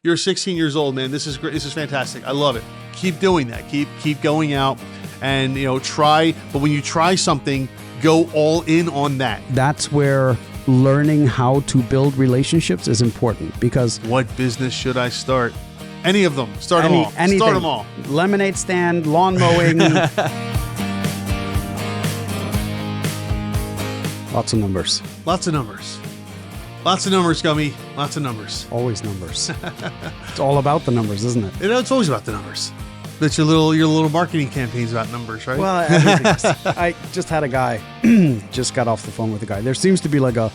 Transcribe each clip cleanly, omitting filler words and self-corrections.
You're 16 years old, man. This is great. This is fantastic. I love it. Keep doing that. Keep going out and, try. But when you try something, go all in on that. That's where learning how to build relationships is important, because what business should I start? Any of them. Start them all. Anything. Start them all. Lemonade stand, lawn mowing. Lots of numbers. Lots of numbers. Lots of numbers, Gummi. Lots of numbers. Always numbers. It's all about the numbers, isn't it? It's always about the numbers. That's your little marketing campaign's about numbers, right? Well, everything is. I just had a guy, just got off the phone with a guy. There seems to be like a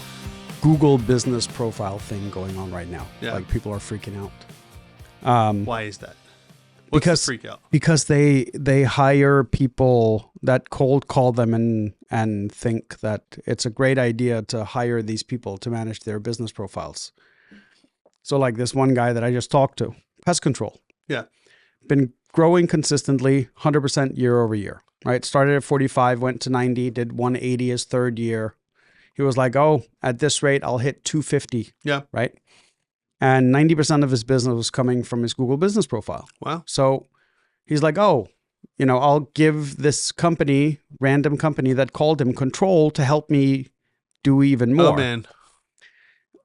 Google business profile thing going on right now. Yeah. Like people are freaking out. Why is that? What's the freak out? Because they hire people that cold call them and think that it's a great idea to hire these people to manage their business profiles. So like this one guy that I just talked to, pest control. Yeah. Been growing consistently 100% year over year, right? Started at 45, went to 90, did 180 his third year. He was like, oh, at this rate, I'll hit 250. Yeah. Right. And 90% of his business was coming from his Google business profile. Wow. So he's like, oh, I'll give this random company that called him, control to help me do even more. Oh, man.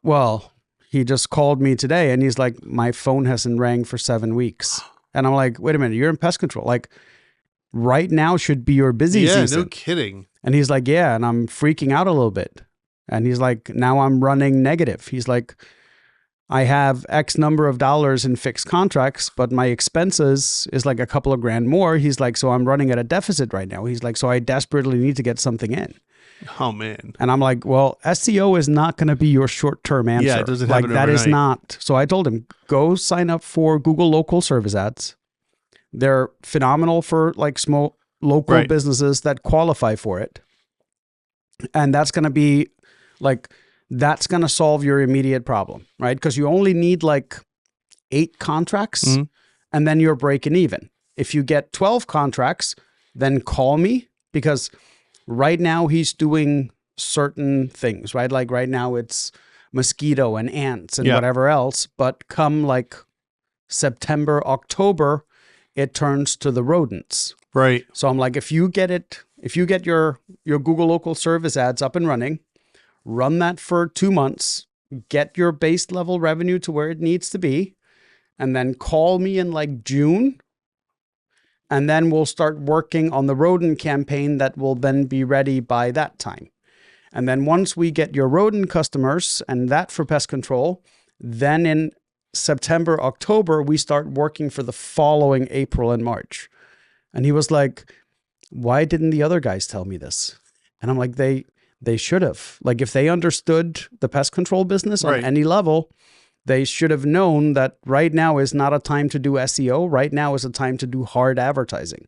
Well, he just called me today and he's like, my phone hasn't rang for 7 weeks. And I'm like, wait a minute, you're in pest control. Like right now should be your busy season. Yeah, no kidding. And he's like, yeah. And I'm freaking out a little bit. And he's like, now I'm running negative. He's like, I have X number of dollars in fixed contracts, but my expenses is like a couple of grand more. He's like, so I'm running at a deficit right now. He's like, so I desperately need to get something in. Oh, man. And I'm like, well, SEO is not going to be your short-term answer. Yeah, it doesn't happen that overnight. is not. So I told him, go sign up for Google local service ads. They're phenomenal for like small local businesses that qualify for it. And that's going to be like, that's going to solve your immediate problem, right? Because you only need like 8 contracts and then you're breaking even. If you get 12 contracts, then call me, because right now he's doing certain things, right? Like right now it's mosquito and ants and whatever else. But come like September, October, it turns to the rodents. Right. So I'm like, if you get your Google local service ads up and running, run that for 2 months, get your base level revenue to where it needs to be, and then call me in like June. And then we'll start working on the rodent campaign that will then be ready by that time. And then once we get your rodent customers and that for pest control, then in September, October, we start working for the following April and March. And he was like, why didn't the other guys tell me this? And I'm like, they should have. Like if they understood the pest control business on any level, they should have known that right now is not a time to do SEO. Right now is a time to do hard advertising.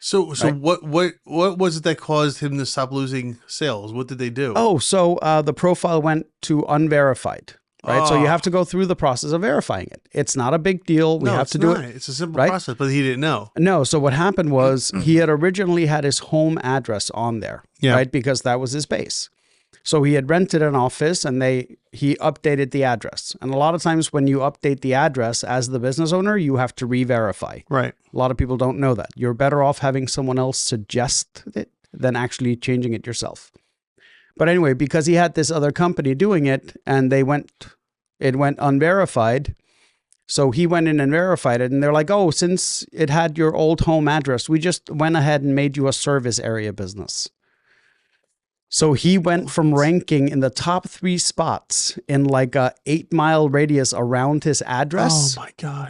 So what was it that caused him to stop losing sales? What did they do? Oh, so the profile went to unverified. Right. So you have to go through the process of verifying it. It's not a big deal. We have to do it. It's a simple process, but he didn't know. No. So what happened was he had originally had his home address on there, right? Because that was his base. So he had rented an office and he updated the address. And a lot of times when you update the address as the business owner, you have to re-verify. Right. A lot of people don't know that. You're better off having someone else suggest it than actually changing it yourself. But anyway, because he had this other company doing it and it went unverified. So he went in and verified it and they're like, oh, since it had your old home address, we just went ahead and made you a service area business. So he went from ranking in the top 3 spots in like a 8-mile radius around his address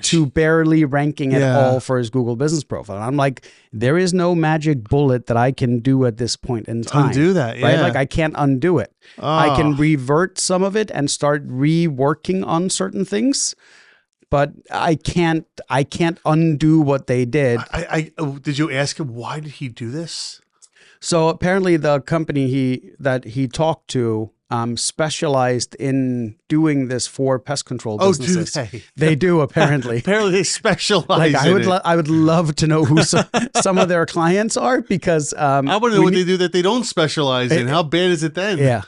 to barely ranking at all for his Google business profile. And I'm like, there is no magic bullet that I can do at this point in time. Undo that, right? Like I can't undo it. I can revert some of it and start reworking on certain things, but I can't undo what they did. Did you ask him, why did he do this? So apparently the company that he talked to specialized in doing this for pest control businesses. Oh, do they? They do, apparently. Apparently they specialize like in I would love to know who some of their clients are, because I want to know what they do that they don't specialize in. How bad is it then? Yeah.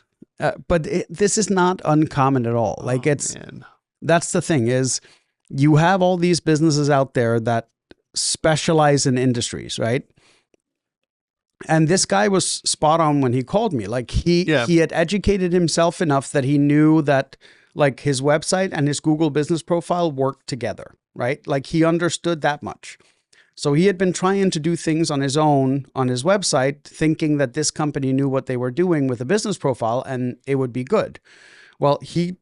But this is not uncommon at all. Like that's the thing is, you have all these businesses out there that specialize in industries, right? And this guy was spot on when he called me. Like he had educated himself enough that he knew that like his website and his Google business profile worked together, right? Like he understood that much. So he had been trying to do things on his own on his website, thinking that this company knew what they were doing with a business profile and it would be good. Well, he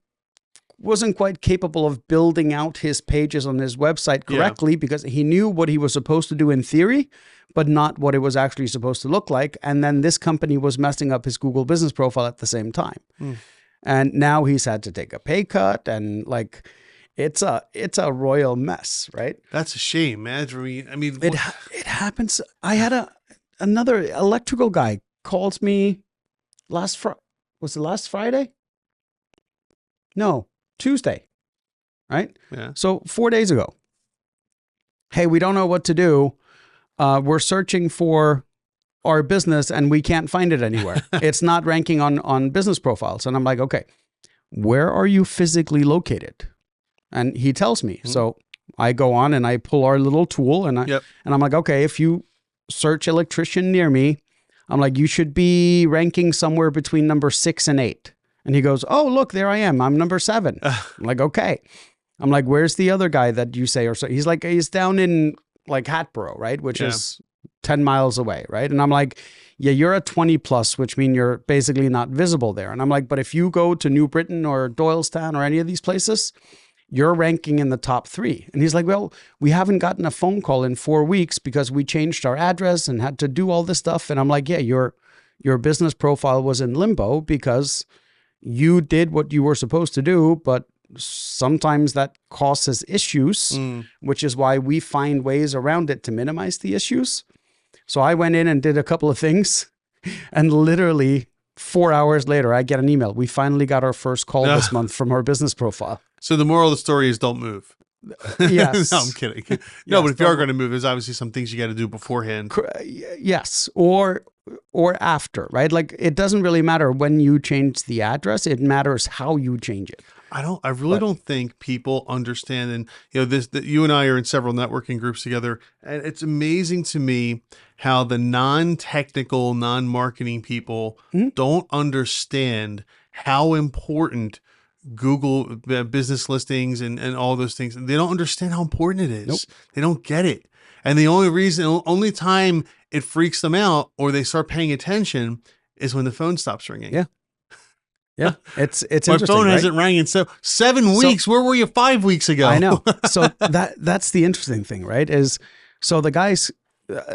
wasn't quite capable of building out his pages on his website correctly because he knew what he was supposed to do in theory, but not what it was actually supposed to look like. And then this company was messing up his Google business profile at the same time. And now he's had to take a pay cut and like, it's a royal mess, right? That's a shame, man. I mean, it happens. I had another electrical guy calls me was it last Friday? No, Tuesday, right? Yeah. So 4 days ago. Hey, we don't know what to do. We're searching for our business and we can't find it anywhere. It's not ranking on business profiles. And I'm like, okay, where are you physically located? And he tells me. So I go on and I pull our little tool and I'm like, okay, if you search electrician near me, I'm like, you should be ranking somewhere between number 6 and 8. And he goes, oh, look, there I am. I'm number 7. I'm like, okay. I'm like, where's the other guy that you say? Or so he's like, he's down in like Hatboro, right? Which is 10 miles away, right? And I'm like, yeah, you're a 20 plus, which means you're basically not visible there. And I'm like, but if you go to New Britain or Doylestown or any of these places, you're ranking in the top 3. And he's like, well, we haven't gotten a phone call in 4 weeks because we changed our address and had to do all this stuff. And I'm like, yeah, your business profile was in limbo because you did what you were supposed to do, but sometimes that causes issues, which is why we find ways around it to minimize the issues. So I went in and did a couple of things and literally 4 hours later, I get an email. We finally got our first call this month from our business profile. So the moral of the story is don't move. Yes. No, I'm kidding. No, but if you are going to move, there's obviously some things you got to do beforehand. Yes. Or after, right? Like it doesn't really matter when you change the address. It matters how you change it. I really don't think people understand. And you and I are in several networking groups together, and it's amazing to me how the non-technical, non-marketing people don't understand how important Google business listings and all those things. They don't understand how important it is. Nope. They don't get it. And the only time it freaks them out or they start paying attention is when the phone stops ringing. Yeah. Yeah. It's My interesting, phone right? hasn't rang in 7 weeks. Where were you 5 weeks ago? I know. So that's the interesting thing, right? So the guys,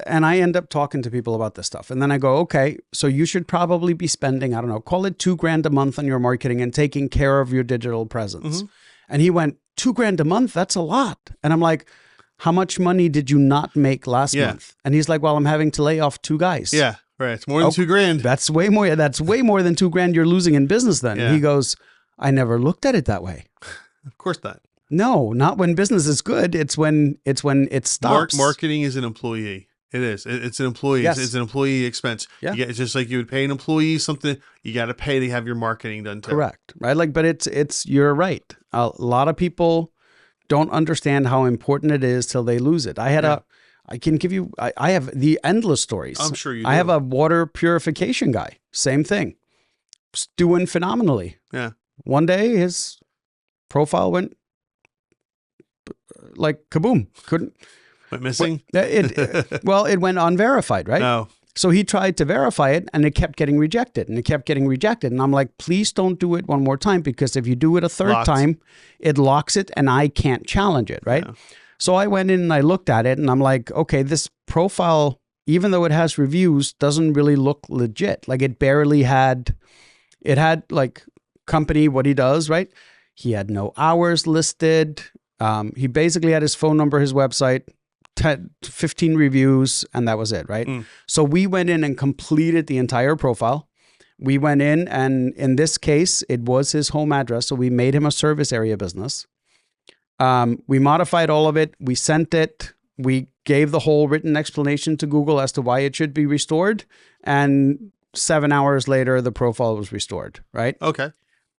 and I end up talking to people about this stuff. And then I go, okay, so you should probably be spending, I don't know, call it $2,000 a month on your marketing and taking care of your digital presence. And he went, $2,000 a month? That's a lot. And I'm like, how much money did you not make last month? And he's like, well, I'm having to lay off 2 guys. Yeah, right. It's more than $2,000. That's way more. That's way more than $2,000 you're losing in business then. Yeah. He goes, I never looked at it that way. Of course not. No, not when business is good. It's when it stops. Marketing is an employee. It is. It's an employee. Yes. It's an employee expense. Yeah. It's just like you would pay an employee something. You got to pay to have your marketing done too. Correct. Right. Like, but it's you're right. A lot of people don't understand how important it is till they lose it. I have the endless stories. I'm sure you do. I have a water purification guy. Same thing. Just doing phenomenally. Yeah. One day his profile went like kaboom. Couldn't. Went missing? It went unverified, right? No. So he tried to verify it and it kept getting rejected and it kept getting rejected. And I'm like, please don't do it one more time because if you do it a third time, it locks it and I can't challenge it, right? Yeah. So I went in and I looked at it and I'm like, okay, this profile, even though it has reviews, doesn't really look legit. Like it had like company, what he does, right? He had no hours listed. He basically had his phone number, his website, 15 reviews, and that was it, right? So we went in and completed the entire profile. We went in and in this case, it was his home address. So we made him a service area business. We modified all of it. We sent it. We gave the whole written explanation to Google as to why it should be restored. And 7 hours later, the profile was restored, right? Okay.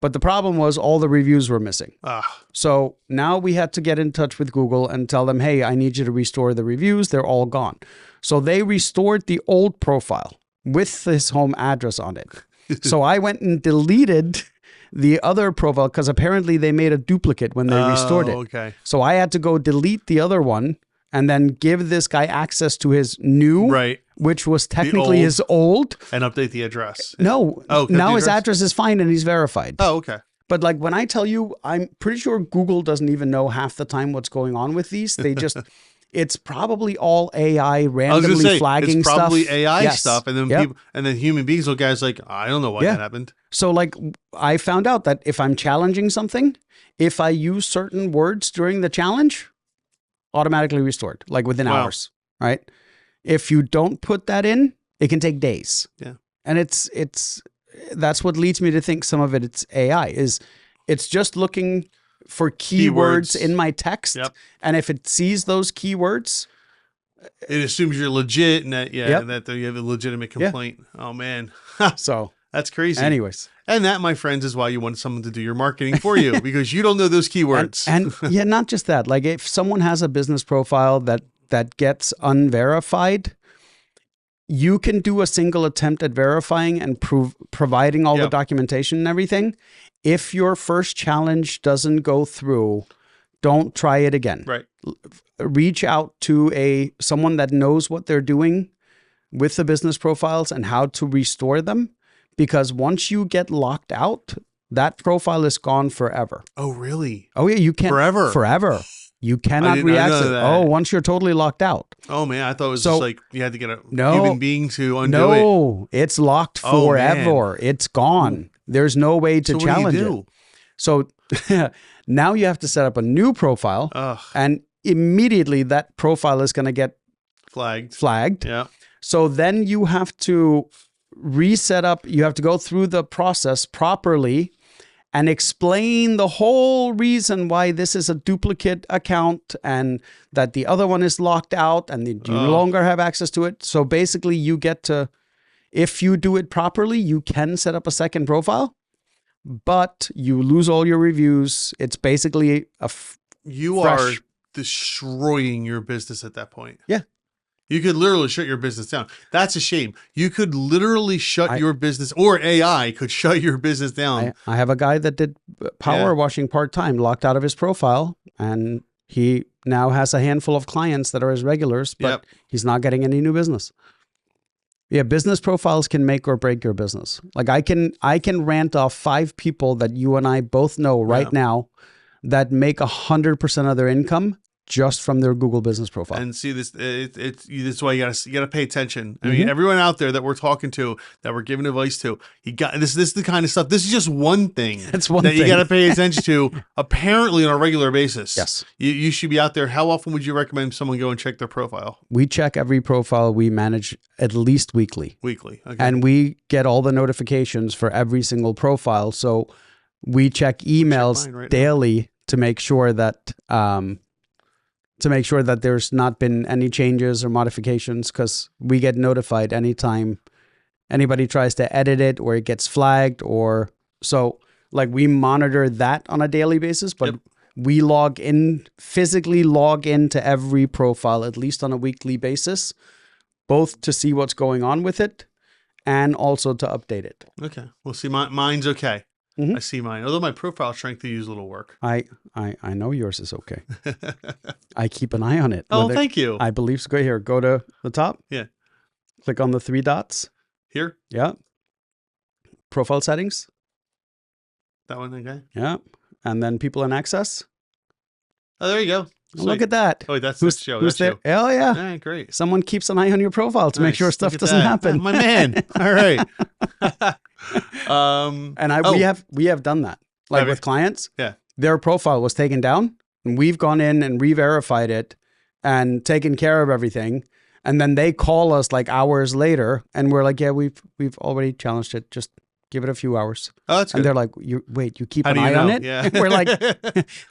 But the problem was all the reviews were missing. Ah, So now we had to get in touch with Google and tell them, hey, I need you to restore the reviews. They're all gone. So they restored the old profile with his home address on it. So I went and deleted the other profile because apparently they made a duplicate when they restored it. Okay. So I had to go delete the other one and then give this guy access to his new, Right. which was technically old. his old. And update the address. No, Oh, now his address? address is fine and he's verified. Oh, okay. But like when I tell you, I'm pretty sure Google doesn't even know half the time what's going on with these. They just, it's probably all AI I was randomly gonna say flagging it's probably stuff. AI Yes. stuff, and then Yep. people, and then human beings look at it as like, I don't know why Yeah. that happened. So like I found out that if I'm challenging something, if I use certain words during the challenge, automatically restored, like within Wow. hours, right? If you don't put that in, it can take days. Yeah. And that's what leads me to think some of it's AI is it's just looking for keywords in my text. Yep. And if it sees those keywords, It assumes you're legit and that Yep. that you have a legitimate Yeah. complaint. Oh man, so that's crazy. anyways. And that, my friends, is why you want someone to do your marketing for you because you don't know those keywords. And yeah, not just that. Like if someone has a business profile that gets unverified, you can do a single attempt at verifying and providing all the Yep. documentation and everything. If your first challenge doesn't go through, don't try it again. Right. Reach out to someone that knows what they're doing with the business profiles and how to restore them. Because once you get locked out, that profile is gone forever. Oh, really? Oh yeah, you can't Forever? You cannot didn't know re-access. that. Oh, once you're totally locked out. Oh man, I thought it was So- just like you had to get a No. human being to undo it. No, it's locked Oh, man. forever. It's gone. There's no way to So challenge what do you it. So now you have to set up a new profile, Ugh, and immediately that profile is going to get flagged. flagged. Yeah. So then you have to reset up, you have to go through the process properly and explain the whole reason why this is a duplicate account and that the other one is locked out and you no longer have access to it. So basically you get to, if you do it properly, you can set up a second profile, but you lose all your reviews. It's basically You fresh. are destroying your business at that point. Yeah. You could literally shut your business down. That's a shame. You could literally shut your business, or AI could shut your business down. I have a guy that did power washing part-time, locked out of his profile, and he now has a handful of clients that are his regulars, but Yep. he's not getting any new business. Yeah, business profiles can make or break your business. Like I can rant off 5 people that you and I both know right now that make 100% of their income just from their Google business profile. And see this, it's why you gotta pay attention. I mean, everyone out there that we're talking to, that we're giving advice to, you got this. This is the kind of stuff. This is just one thing That's one that thing you gotta pay attention to. Apparently, on a regular basis. Yes. You should be out there. How often would you recommend someone go and check their profile? We check every profile we manage at least weekly. Weekly. Okay. And we get all the notifications for every single profile. So we check emails mine right now. daily to make sure that there's not been any changes or modifications, because we get notified anytime anybody tries to edit it or it gets flagged, or so like we monitor that on a daily basis, but we physically log into every profile at least on a weekly basis, both to see what's going on with it and also to update it. Okay. Well, see, mine's okay. Mhm. I see mine. Although my profile strength to use a little work. I know yours is okay. I keep an eye on it. Oh, thank you. I believe so. Go here. Go to the top. Yeah. Click on the 3 dots. Here, Yeah. Profile settings. that one. Okay. Yeah. And then people in access. Oh, there you go. Look at that. Oh, that's Who's show. who's That's there? you. Oh yeah. All right, great. Someone keeps an eye on your profile to make Nice. sure Look stuff at doesn't that. happen. My man. All right. And we have done that. Like Have you? with clients. Yeah. Their profile was taken down and we've gone in and re-verified it and taken care of everything. And then they call us like hours later and we're like, yeah, we've already challenged it. Just give it a few hours. Oh, that's good. And they're like, you keep How an do you eye on know? it? Yeah. And we're like,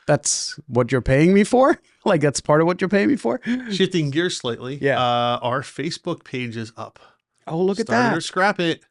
that's what you're paying me for? Like that's part of what you're paying me for? Shifting gears slightly. Yeah. Our Facebook page is up. Oh, look at Start it that. or scrap it.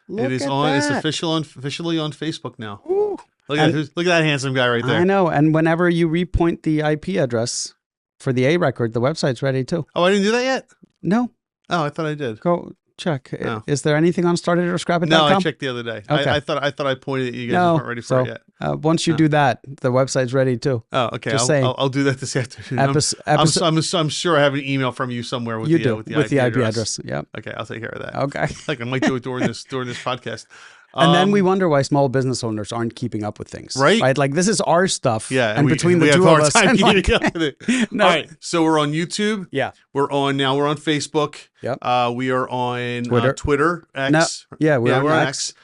Look It is at on. It's that. officially on Facebook now. Ooh. Look at that handsome guy right there. I know. And whenever you repoint the IP address for the A record, the website's ready too. Oh, I didn't do that yet? No, Oh, I thought I did. go check. Oh. Is there anything on startedorschrapit.com? No, I checked the other day. Okay. I thought I pointed at you guys weren't ready for it yet. Once you do that, the website's ready too. Oh, okay. Just saying. I'll do that this afternoon. I'm sure I have an email from you somewhere with the IP address. Yeah. Okay, I'll take care of that. Okay. Like I might do it during this podcast. And then we wonder why small business owners aren't keeping up with things. Right? Like this is our stuff. Yeah. And between the have two a of hard us. time And keeping up with it. No. All right. So we're on YouTube. Yeah. We're on Facebook. Yep. We are on Twitter. X. No. Yeah, we're on X.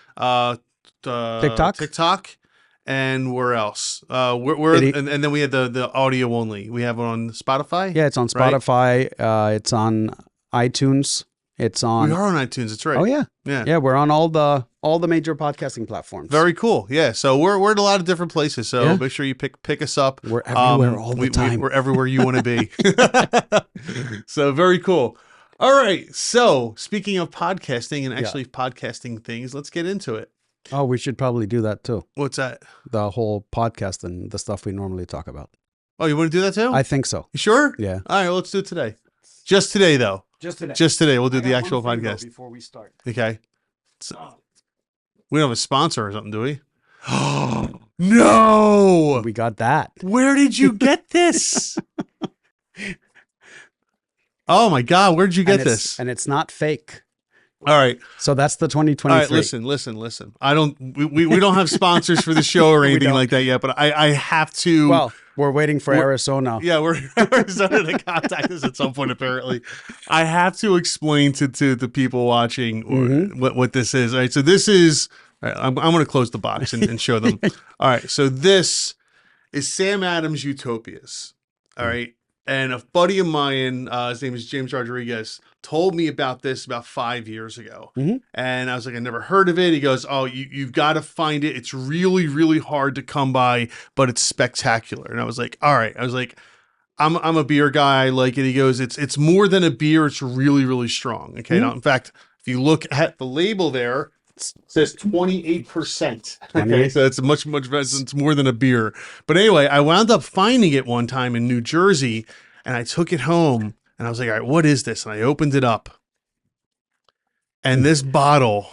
TikTok. And where else? And then we had the audio only. We have it on Spotify. Yeah, it's on Spotify. It's on iTunes. It's on. We are on iTunes. That's right. Oh yeah, yeah. Yeah, we're on all the major podcasting platforms. Very cool. Yeah. So we're in a lot of different places. So Yeah. make sure you pick us up. We're everywhere all the time. We're everywhere you want to be. So very cool. All right. So speaking of podcasting and actually podcasting things, let's get into it. Oh, we should probably do that too. What's that? The whole podcast and the stuff we normally talk about. Oh, you want to do that too? I think so. You sure? Yeah. All right. Well, let's do it today. Just today, though. Just today. We'll do the actual podcast. Before we start. Okay. So, we don't have a sponsor or something, do we? Oh, no. We got that. Where did you get this? Oh, my God. Where did you get this? And it's not fake. All right. So that's the 2023. All right, listen. We don't have sponsors for the show or anything like that yet, but I have to. Well, we're waiting for Arizona. Yeah, we're Arizona to contact us at some point, apparently. I have to explain to the people watching what this is. All right, so this is, all right, I'm going to close the box and show them. All right, so this is Sam Adams' Utopias. All right. And a buddy of mine, his name is James Rodriguez, told me about this about 5 years ago. And I was like, I never heard of it. He goes, oh, you've got to find it. It's really, really hard to come by, but it's spectacular. And I was like, all right. I was like, I'm a beer guy. I like it. He goes, it's more than a beer. It's really, really strong. Okay. Now, in fact, if you look at the label there, it says 28%. Okay, so it's much better. It's more than a beer. But anyway, I wound up finding it one time in New Jersey, and I took it home, and I was like, all right, what is this? And I opened it up, and this bottle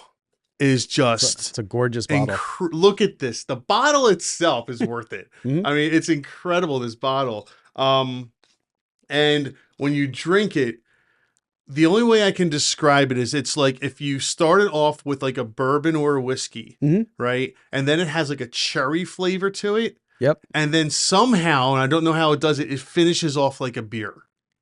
is just... It's a gorgeous bottle. Look at this. The bottle itself is worth it. I mean, it's incredible, this bottle. And when you drink it, the only way I can describe it is it's like if you started off with like a bourbon or a whiskey, right? And then it has like a cherry flavor to it. Yep. And then somehow, and I don't know how it does it, it finishes off like a beer.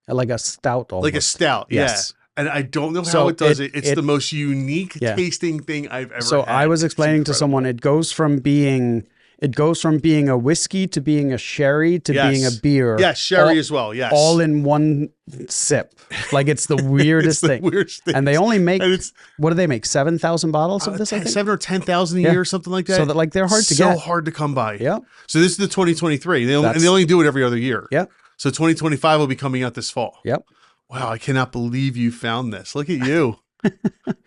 Like a stout almost. Like a stout, yes. Yeah. And I don't know how it does it. It's the most unique Yeah. tasting thing I've ever So had. I was explaining to someone, it goes from being a whiskey to being a sherry to being a beer. Yes, sherry as well. Yes. All in one sip. Like it's the weirdest thing. Weirdest thing. And they only make, And it's what do they make? 7,000 bottles of this, I think? 7 or 10,000 a year or something like that. So that like they're hard to so get. So hard to come by. Yeah. So this is the 2023. And they only do it every other year. Yeah. So 2025 will be coming out this fall. Yep. Wow, I cannot believe you found this. Look at you.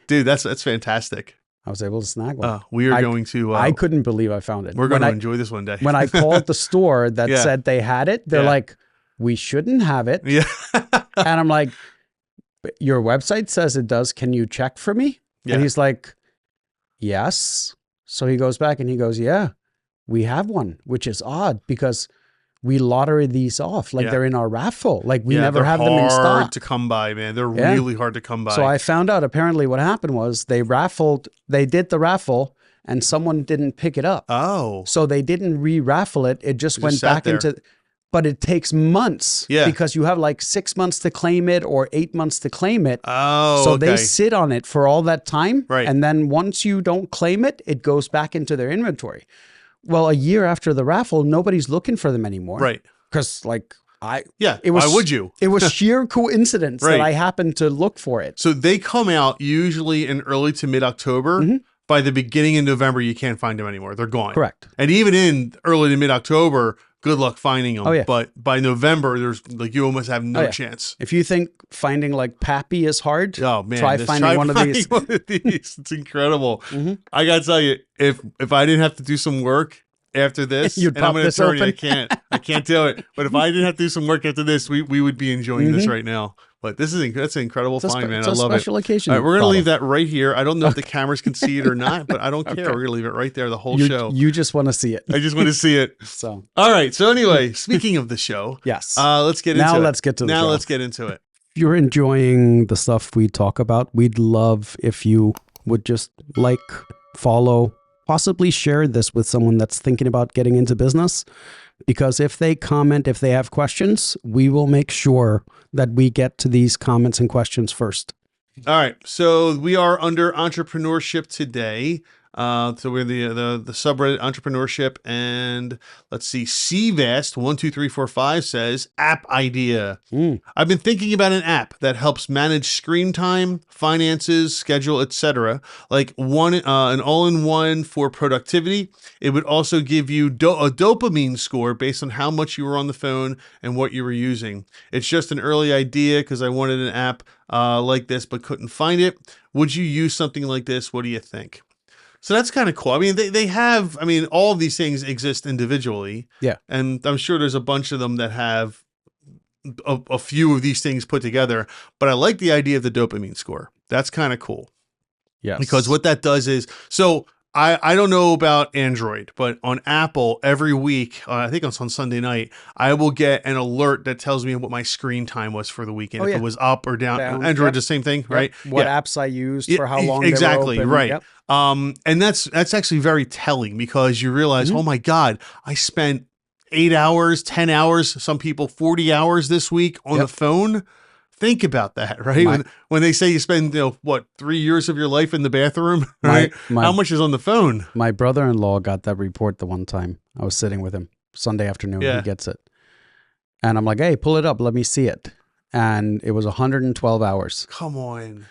Dude, that's fantastic. I was able to snag one. We are going to... I couldn't believe I found it. We're going to enjoy this one day. When I called the store that said they had it, they're like, we shouldn't have it. Yeah. And I'm like, your website says it does. Can you check for me? Yeah. And he's like, yes. So he goes back and he goes, yeah, we have one, which is odd because we lottery these off. Like they're in our raffle. Like we never have them in stock. They're hard to come by, man. They're really hard to come by. So I found out apparently what happened was they did the raffle and someone didn't pick it up. Oh. So they didn't re-raffle it. It just went back into, but it takes months because you have like 6 months to claim it or 8 months to claim it. Oh, so they sit on it for all that time. Right. And then once you don't claim it, it goes back into their inventory. Well, a year after the raffle, nobody's looking for them anymore. Right. Because like why would you? It was sheer coincidence that I happened to look for it. So they come out usually in early to mid-October. By the beginning of November, you can't find them anymore. They're gone. Correct. And even in early to mid-October, good luck finding them. Oh, yeah. But by November, there's like you almost have no Oh, yeah. chance. If you think finding like Pappy is hard, Oh man, try finding one of these. One of these. It's incredible. Mhm. I gotta tell you, if I didn't have to do some work after this, You'd and I'm pop an this attorney, open. I can't do it. But if I didn't have to do some work after this, we would be enjoying this Mhm. right now. But that's an incredible find, man. It's I a love it. special occasion. All right, we're gonna bottle. leave that right here. I don't know if the cameras can see it or not, but I don't care. Okay. We're gonna leave it right there the whole You, show. you just want to see it. I just want to see it. So All right. So anyway, speaking of the show, yes. let's get into it. Now let's get to the now show. let's get into it. If you're enjoying the stuff we talk about, we'd love if you would just like, follow, possibly share this with someone that's thinking about getting into business. Because if they comment, if they have questions, we will make sure that we get to these comments and questions first. All right, so we are under entrepreneurship today. So we're the subreddit entrepreneurship, and let's see, CVAST12345 says app idea. I've been thinking about an app that helps manage screen time, finances, schedule, etc. Like an all-in-one for productivity. It would also give you a dopamine score based on how much you were on the phone and what you were using. It's just an early idea because I wanted an app like this but couldn't find it. Would you use something like this? What do you think? So that's kind of cool. I mean, they have, I mean, all of these things exist individually. Yeah. And I'm sure there's a bunch of them that have a few of these things put together. But I like the idea of the dopamine score. That's kind of cool. Yes. Because what that does is, so I don't know about Android, but on Apple, every week, I think it's on Sunday night, I will get an alert that tells me what my screen time was for the weekend. Oh, if yeah. it was up or down. Android, Yep. the same thing, Yep. right? What Yeah. apps I used for how long exactly, they were open. right. Yep. And that's actually very telling because you realize, oh my God, I spent 8 hours, 10 hours, some people 40 hours this week on the phone. Think about that, right? When they say you spend, 3 years of your life in the bathroom, right? How much is on the phone? My brother-in-law got that report the one time. I was sitting with him Sunday afternoon. Yeah. He gets it. And I'm like, hey, pull it up. Let me see it. And it was 112 hours. Come on.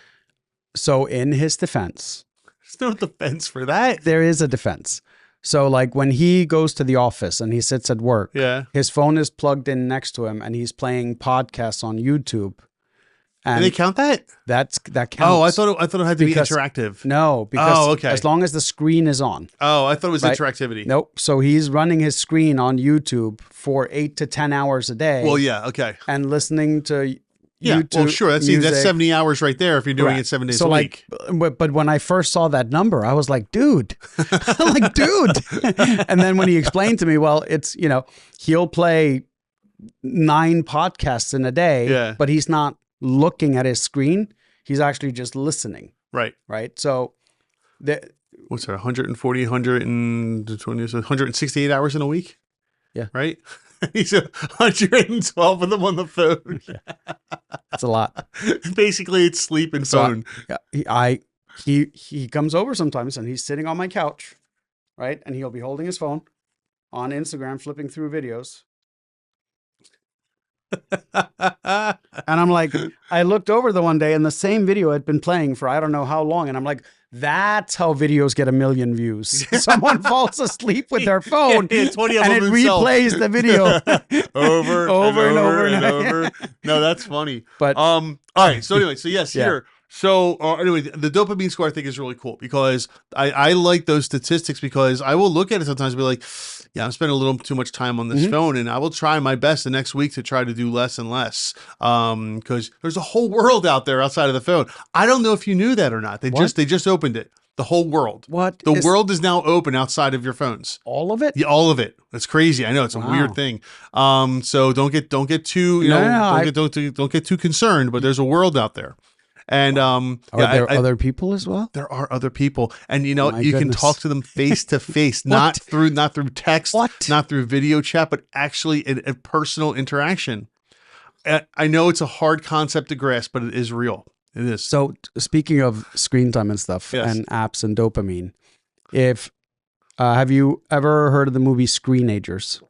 So in his defense, there's no defense for that. There is a defense. So like when he goes to the office and he sits at work, his phone is plugged in next to him and he's playing podcasts on YouTube. And do they count that? That counts. Oh, I thought it had to be interactive. No, because okay. as long as the screen is on. Oh, I thought it was interactivity. Nope. So he's running his screen on YouTube for 8 to 10 hours a day. Well, yeah, okay. And listening to YouTube. Well, sure. That's 70 hours right there if you're doing it 7 days a week. But when I first saw that number, I was like, dude. I'm like, dude. And then when he explained to me, well, it's, he'll play 9 podcasts in a day, but he's not looking at his screen. He's actually just listening. Right. Right. So what's that? 140, 120, 168 hours in a week? Yeah. Right? He's 112 of them on the phone. That's a lot. Basically, it's sleep and phone. He comes over sometimes and he's sitting on my couch, right? And he'll be holding his phone on Instagram, flipping through videos. And I'm like, I looked over the one day and the same video had been playing for I don't know how long. And I'm like, that's how videos get 1 million views. Someone falls asleep with their phone 20 of and them it himself. replays the video over and over. No, that's funny. But all right. So anyway, here. So anyway, the dopamine score I think is really cool because I like those statistics because I will look at it sometimes and be like, yeah, I'm spending a little too much time on this phone, and I will try my best the next week to try to do less and less because there's a whole world out there outside of the phone. I don't know if you knew that or not. They just opened it. The whole world. What? The world is now open outside of your phones. All of it? Yeah, all of it. That's crazy. I know it's a weird thing. So don't get too don't get too concerned. But there's a world out there. And are there other people as well? There are other people, and you can talk to them face to face, not through text, not through video chat, but actually a personal interaction. I know it's a hard concept to grasp, but it is real. It is. So speaking of screen time and stuff and apps and dopamine, have you ever heard of the movie Screenagers?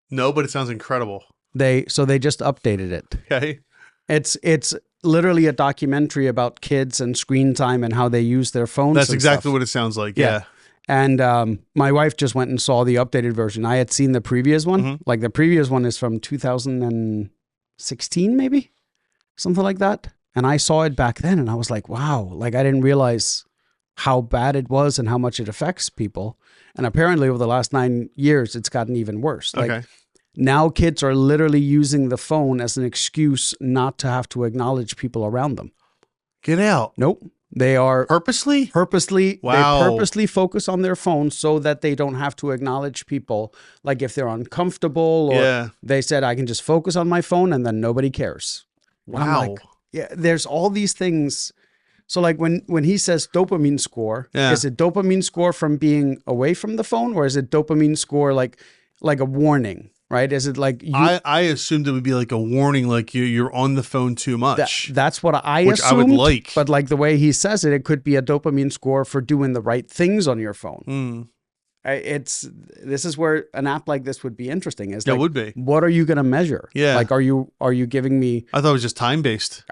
No, but it sounds incredible. They just updated it. Okay. It's literally a documentary about kids and screen time and how they use their phones. That's exactly what it sounds like. Yeah. And my wife just went and saw the updated version. I had seen the previous one. Mhm. Like the previous one is from 2016, maybe something like that. And I saw it back then and I was like, wow, like I didn't realize how bad it was and how much it affects people. And apparently over the last 9 years, it's gotten even worse. Like Okay. now kids are literally using the phone as an excuse not to have to acknowledge people around them. Get out. Nope. They are Purposely? purposely, Wow. they purposely focus on their phone so that they don't have to acknowledge people. Like if they're uncomfortable or Yeah. they said, I can just focus on my phone and then nobody cares. And I'm Wow. like, yeah, there's all these things. So like when he says dopamine score, Yeah. is it dopamine score from being away from the phone or is it dopamine score like a warning, right? Is it like you, I assumed it would be like a warning, like you're on the phone too much. that's what I Which I assumed. would like. But like the way he says it, it could be a dopamine score for doing the right things on your phone. Hmm. This is where an app like this would be interesting. Is Yeah, it like, would be. what are you going to measure? Yeah. Like, are you giving me? I thought it was just time based.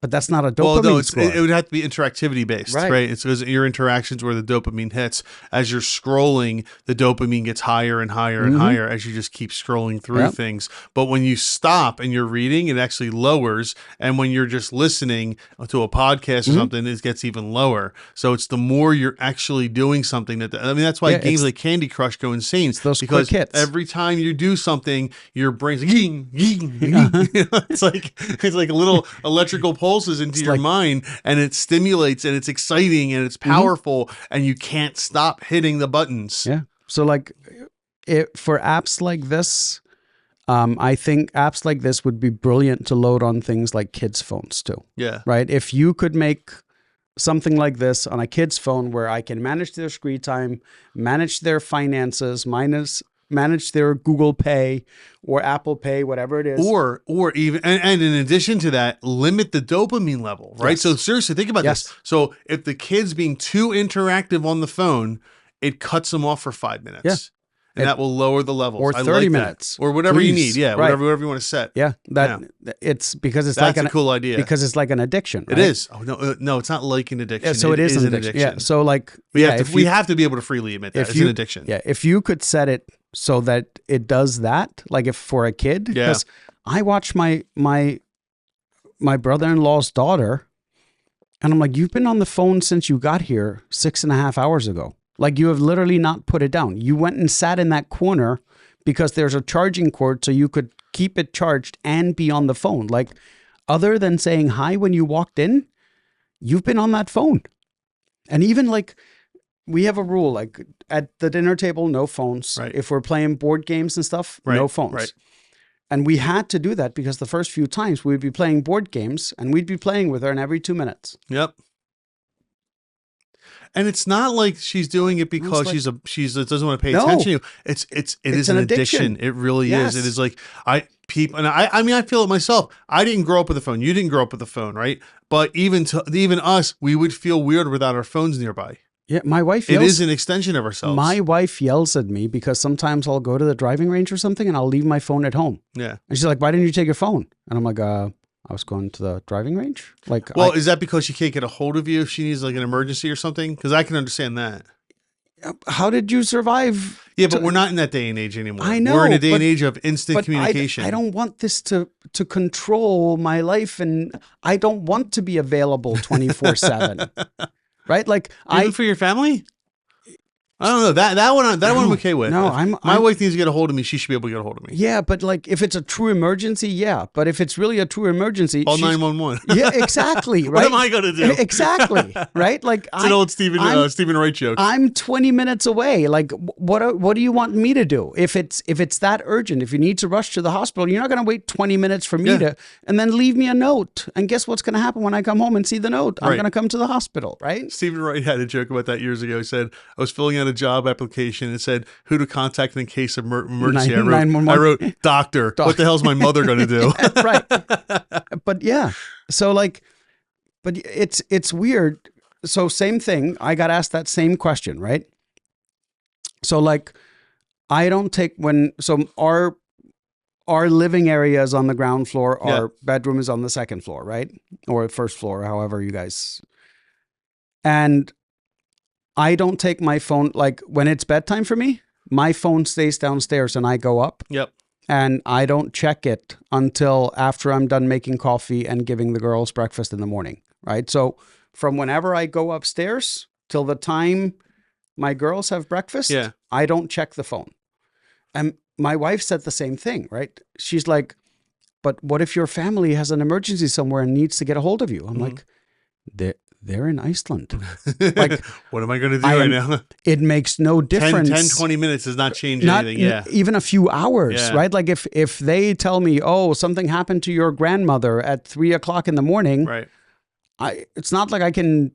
But that's not a dopamine Well, no, score. it would have to be interactivity based, Right. right? It's because your interactions where the dopamine hits. As you're scrolling, the dopamine gets higher and higher and higher as you just keep scrolling through Yep. things. But when you stop and you're reading, it actually lowers. And when you're just listening to a podcast or something, it gets even lower. So it's the more you're actually doing something that's why Yeah, games it's- like Candy Crush go insane. it's those because quick hits. every time you do something, your brain's like, ying, ying, ying. It's like little electrical pulses into your like- mind, and it stimulates and it's exciting and it's powerful and you can't stop hitting the buttons. Yeah. So like, for apps like this, I think apps like this would be brilliant to load on things like kids' phones too. Yeah. Right? If you could make something like this on a kid's phone where I can manage their screen time, manage their finances, manage their Google Pay or Apple Pay, whatever it is. Or even and in addition to that, limit the dopamine level, right? Yes. So seriously, think about Yes. this. So if the kid's being too interactive on the phone, it cuts them off for 5 minutes. Yeah. And that will lower the levels. Or I 30 like that. minutes. Or whatever you Please. need. Yeah, Right. whatever you want to set. Yeah, it's because it's That's like a cool idea. because it's like an addiction. It right? is. Oh no, it's not like an addiction. Yeah, so it is an addiction. Yeah, so like We yeah, have to we have to be able to freely admit that if it's you- an addiction. Yeah, if you could set it so that it does that, like if for a kid, Yeah. because I watch my brother-in-law's daughter, and I'm like, you've been on the phone since you got here 6.5 hours ago. Like you have literally not put it down. You went and sat in that corner because there's a charging cord so you could keep it charged and be on the phone. Like other than saying hi when you walked in, you've been on that phone. And even like we have a rule, like at the dinner table, no phones. Right. If we're playing board games and stuff, Right, no phones. right. And we had to do that because the first few times we'd be playing board games and we'd be playing with her in every 2 minutes. Yep. And it's not like she's doing it because like- she's doesn't want to pay No. attention to you. It is an an addiction. addiction. It really Yes. is. It is like I mean I feel it myself. I didn't grow up with a phone. You didn't grow up with a phone, right? But even us, we would feel weird without our phones nearby. Yeah, my wife It yells. is an extension of ourselves. My wife yells at me because sometimes I'll go to the driving range or something and I'll leave my phone at home. Yeah. And she's like, "Why didn't you take your phone?" And I'm like, I was going to the driving range." Like, Well, is that because she can't get a hold of you if she needs like an emergency or something? Because I can understand that. how did you survive? Yeah, but we're not in that day and age anymore. I know, We're in a day but- and age of instant But communication. I don't want this to control my life, and I don't want to be available 24/7. Right? Like Even for your family? I don't know. That one I'm okay with. no, If my wife needs to get a hold of me, she should be able to get a hold of me. yeah, but like if it's a true emergency, yeah. But if it's really a true emergency, Call she's- 911. Yeah, exactly. Right. What am I going to do? Exactly. Right. Like It's an old Stephen Wright joke. I'm 20 minutes away. Like, what do you want me to do? If it's that urgent, if you need to rush to the hospital, you're not going to wait 20 minutes for me Yeah. to, and then leave me a note. And guess what's going to happen when I come home and see the note? I'm Right. going to come to the hospital, right? Stephen Wright had a joke about that years ago. He said, I was filling out a job application. It said, who to contact in case of emergency. 911. I wrote, doctor. What the hell's my mother going to do? Right. But yeah. So like, but it's weird. So same thing. I got asked that same question, right? So like, I don't take so our living area is on the ground floor. Yeah. Our bedroom is on the second floor, right? Or first floor, however you guys. And I don't take my phone, like when it's bedtime for me, my phone stays downstairs and I go up Yep. and I don't check it until after I'm done making coffee and giving the girls breakfast in the morning, right? So from whenever I go upstairs till the time my girls have breakfast, Yeah. I don't check the phone. And my wife said the same thing, right? She's like, but what if your family has an emergency somewhere and needs to get a hold of you? I'm like, they're in Iceland. Like, what am I going to do right now? It makes no difference. 20 minutes does not change Not anything. Yeah. even a few hours, Yeah. right? Like if they tell me, oh, something happened to your grandmother at 3:00 in the morning, Right. it's not like I can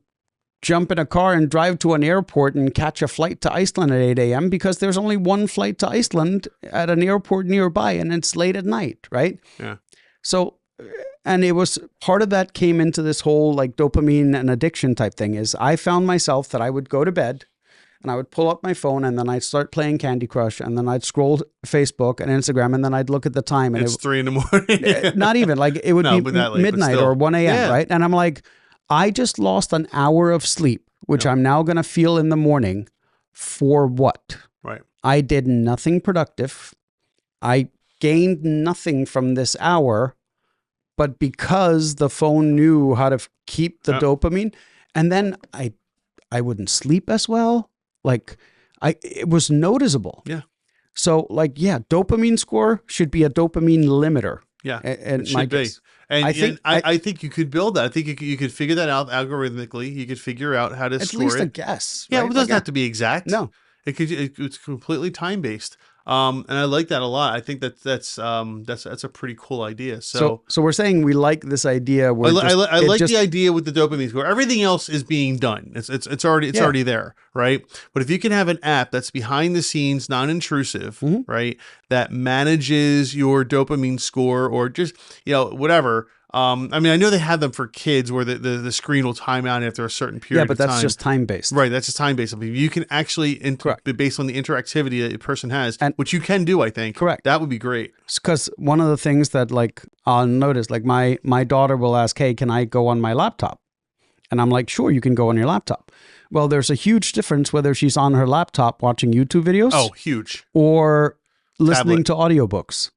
jump in a car and drive to an airport and catch a flight to Iceland at 8 a.m. because there's only one flight to Iceland at an airport nearby and it's late at night, right? Yeah. So, and it was part of that came into this whole like dopamine and addiction type thing is I found myself that I would go to bed and I would pull up my phone and then I'd start playing Candy Crush and then I'd scroll Facebook and Instagram and then I'd look at the time and It's 3 a.m. not even like it would No, be but that late, but midnight still. or 1 a.m. Yeah. Right. And I'm like, I just lost an hour of sleep, which I'm now going to feel in the morning for what? Right. I did nothing productive. I gained nothing from this hour, but because the phone knew how to keep the dopamine, and then I wouldn't sleep as well. Like it was noticeable. Yeah. So like, yeah, dopamine score should be a dopamine limiter. Yeah. And It should be. And I think you could build that. I think you could figure that out algorithmically. You could figure out how to at score least it. a guess. Yeah, right? it doesn't Like, have to be exact. No. It's completely time based. And I like that a lot. I think that's a pretty cool idea. So we're saying we like this idea. Where I like the idea with the dopamine score. Everything else is being done. It's already there, right? But if you can have an app that's behind the scenes, non-intrusive, right, that manages your dopamine score or just whatever. I mean, I know they have them for kids where the screen will time out after a certain period. Yeah, but of time. that's just time based, right? That's just time based. I mean, you can actually based on the interactivity that a person has, which you can do. I think correct. That would be great. Because one of the things that like I'll notice, like my daughter will ask, "Hey, can I go on my laptop?" And I'm like, "Sure, you can go on your laptop." Well, there's a huge difference whether she's on her laptop watching YouTube videos. Oh, huge. Or listening to audiobooks.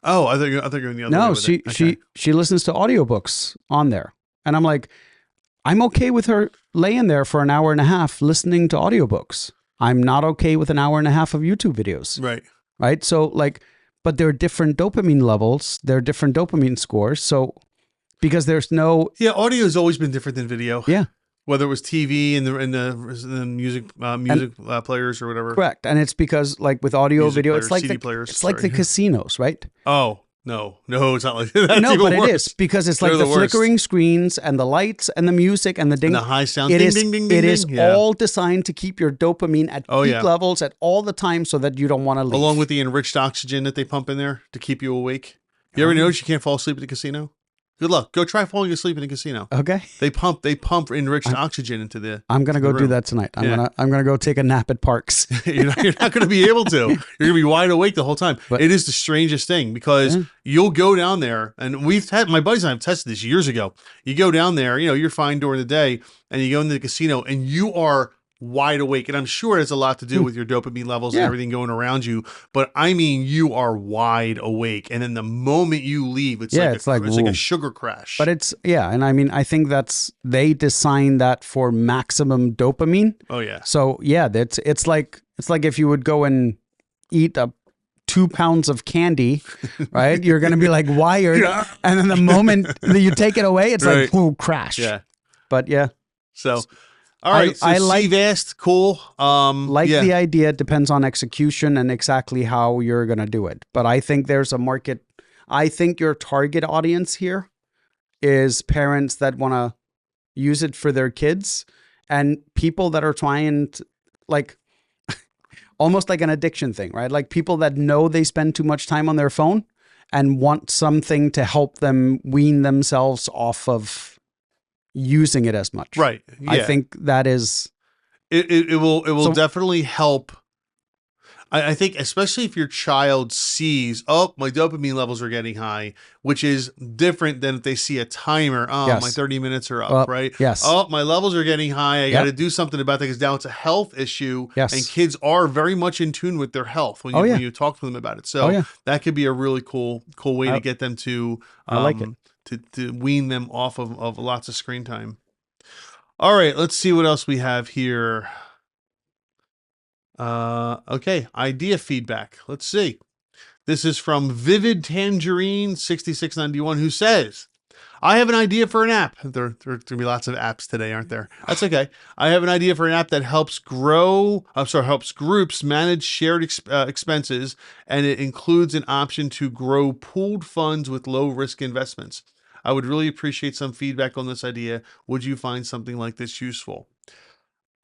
Oh, I thought you were going the other way with it. She listens to audiobooks on there. And I'm like, I'm okay with her laying there for an hour and a half listening to audiobooks. I'm not okay with an hour and a half of YouTube videos. Right. Right. So like, but there are different dopamine levels. There are different dopamine scores. So because there's no. Yeah. Audio has always been different than video. Yeah. Whether it was TV and the music players or whatever. Correct. And it's because like with audio video, players, it's like CD players, it's like the casinos, right? Oh, no, it's not like that. No, but worse. it is because it's like They're the the worst. flickering screens and the lights and the music and the ding. And the high sound. It Ding, is, ding, ding, ding, it is ding. Yeah. all designed to keep your dopamine at peak levels at all the time so that you don't want to leave. Along with the enriched oxygen that they pump in there to keep you awake. You ever notice you can't fall asleep at the casino? Good luck. Go try falling asleep in a casino. Okay. They pump enriched oxygen into the. I'm gonna go do that tonight. I'm gonna go take a nap at Parks. You're not going to be able to. You're going to be wide awake the whole time. But it is the strangest thing because you'll go down there, and my buddies and I have tested this years ago. You go down there, you're fine during the day, and you go into the casino, and you are wide awake. And I'm sure it has a lot to do with your dopamine levels and everything going around you. But I mean, you are wide awake. And then the moment you leave, it's like a sugar crash. But and I mean, I think they designed that for maximum dopamine. Oh yeah. So yeah, it's like if you would go and eat 2 pounds of candy, right? You're going to be like wired. And then the moment that you take it away, it's like, whoa, crash. Yeah. But yeah. So, all right. So I like CVAST, cool. The idea. It depends on execution and exactly how you're going to do it. But I think there's a market. I think your target audience here is parents that want to use it for their kids and people that are trying to, like, almost like an addiction thing, right? Like people that know they spend too much time on their phone and want something to help them wean themselves off of using it as much. Right. Yeah. I think that is it will definitely help. I think especially if your child sees, oh, my dopamine levels are getting high, which is different than if they see a timer. Oh, my Yes. 30 minutes are up, right? Yes. Oh, my levels are getting high. I got Yep. to do something about that because now it's a health issue, and Yes. kids are very much in tune with their health when Oh you yeah. talk to them about it. Oh So yeah. that could be a really cool way to I get them to I like it. to wean them off of lots of screen time. All right, let's see what else we have here. Okay, idea feedback. Let's see. This is from Vivid Tangerine 6691, who says, I have an idea for an app. There going to be lots of apps today, aren't there? That's okay. I have an idea for an app that helps helps groups manage shared expenses, and it includes an option to grow pooled funds with low risk investments. I would really appreciate some feedback on this idea. Would you find something like this useful?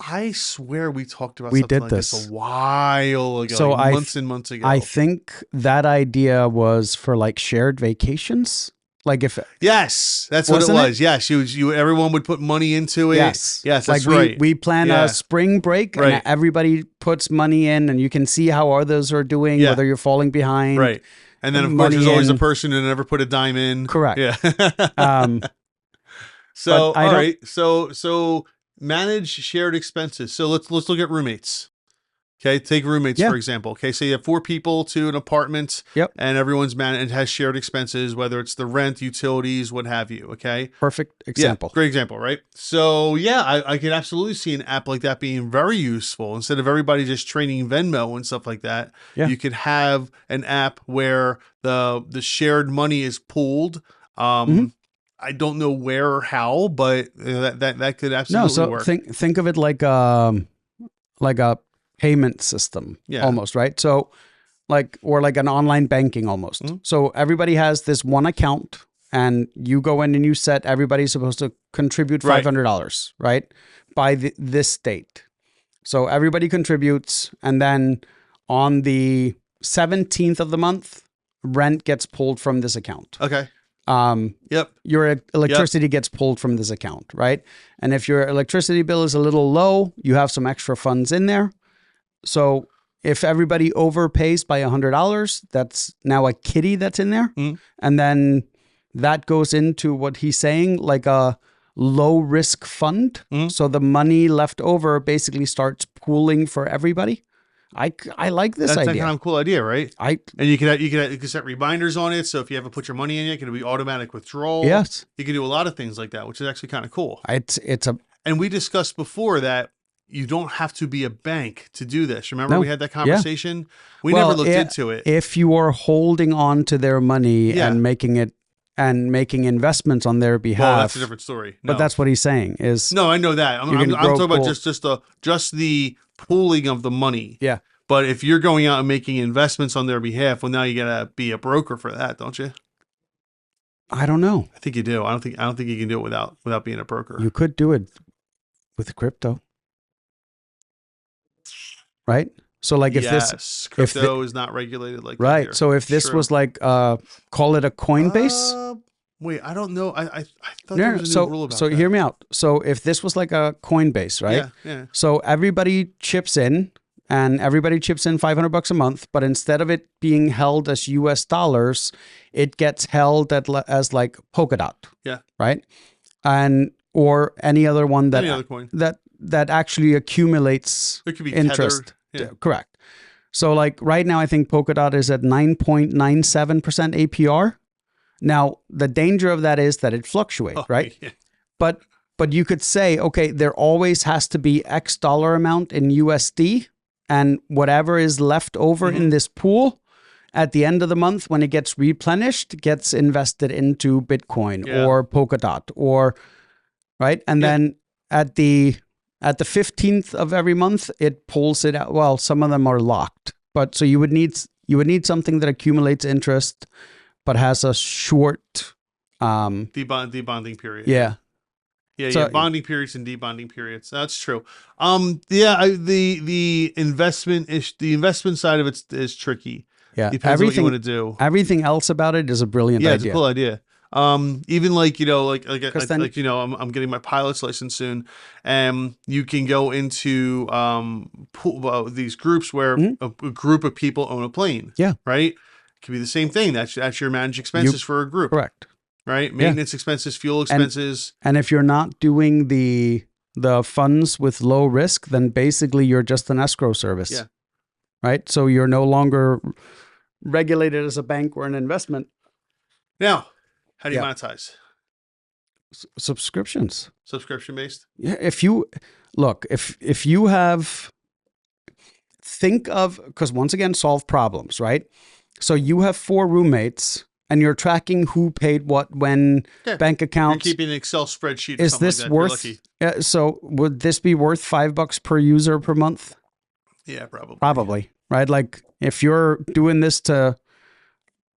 I swear we talked about We something did like this a this. while ago, So like months and months I ago. think that idea was for like shared vacations. Like if Yes, that's what it wasn't it? was. Yes, everyone would put money into it. Yes. Yes, Like that's right. we plan a Yeah, spring break and right. everybody puts money in and you can see how others are doing, Yeah, whether you're falling behind, right. And then of course there's money always a in. person who never put a dime in. Correct. Yeah. Um, but So, I all don't. right. So manage shared expenses. So let's look at roommates. Okay, take roommates Yeah. for example. Okay, so you have 4 people to an apartment, Yep. and everyone's it has shared expenses, whether it's the rent, utilities, what have you. Okay, Perfect yeah, example. great example, right? So yeah, I could absolutely see an app like that being very useful. Instead of everybody just trading Venmo and stuff like that, Yeah. you could have an app where the shared money is pooled. Mhm. I don't know where or how, but that could No, absolutely so work. think of it like a payment system Yeah. almost, right? So or like an online banking almost. Mhm. So everybody has this one account and you go in and you set everybody's supposed to contribute Right. $500, right? By this date. So everybody contributes and then on the 17th of the month, rent gets pulled from this account. Okay. Um, Yep. your electricity gets pulled from this account, right? And if your electricity bill is a little low, you have some extra funds in there. So if everybody overpays by $100, that's now a kitty that's in there. Mhm. And then that goes into what he's saying, like a low risk fund. Mhm. So the money left over basically starts pooling for everybody. I like this That's idea. kind of a cool idea, right? I And you can set reminders on it. So if you haven't put your money in yet, it can be automatic withdrawal. Yes. You can do a lot of things like that, which is actually kind of cool. it's a And we discussed before that you don't have to be a bank to do this. Remember No. we had that conversation? We Well, never looked into it. If you are holding on to their money Yeah. and making investments on their behalf. Well, that's a different story. But that's what he's saying is no, I know that. You I'm can grow talking about pool- just the pooling of the money. Yeah. But if you're going out and making investments on their behalf, well, now you gotta be a broker for that, don't you? I don't know. I think you do. I don't think you can do it without being a broker. You could do it with crypto. Right? So like if yes, crypto is not regulated like that right. here. So if this True. was like call it a Coinbase. Wait, I don't know. I thought No, there was a new rule about so that. hear me out. So if this was like a Coinbase, right? Yeah. So everybody chips in and everybody chips in $500 a month, but instead of it being held as US dollars, it gets held as like Polkadot. Yeah. Right? And or any other one that Any other coin. that actually accumulates It could be interest. tethered. Yeah. Correct. So like right now I think Polkadot is at 9.97% APR. Now, the danger of that is that it fluctuates, right? Yeah. But you could say, okay, there always has to be X dollar amount in USD, and whatever is left over in this pool at the end of the month when it gets replenished gets invested into Bitcoin or Polkadot or right, and then at the 15th of every month it pulls it out. Well, some of them are locked, but so you would need something that accumulates interest but has a short Debonding period. Yeah. Yeah, So- bonding periods and debonding periods. That's true. The investment side of it is tricky. Yeah. Depends on what you want to do. Everything else about it is a brilliant Yeah, it's idea. a cool idea. Even like, Because then, I'm getting my pilot's license soon, and you can go into these groups where mhm, a group of people own a plane, yeah, right? It could be the same thing. That's your managed you expenses for a group, correct. right? Yeah. Maintenance expenses, fuel And expenses. and if you're not doing the funds with low risk, then basically you're just an escrow service, Yeah. right? So you're no longer regulated as a bank or an investment. Now, how do you Yeah. monetize? Subscriptions. Subscription based? Yeah. If you look, if you have think of, because once again, solve problems, right? So you have 4 roommates and you're tracking who paid what when, Yeah. bank You're accounts. keeping an Excel spreadsheet or Is something like this that if you're worth, lucky. so would this be worth $5 per user per month? Yeah, probably. Probably, right? Like if you're doing this to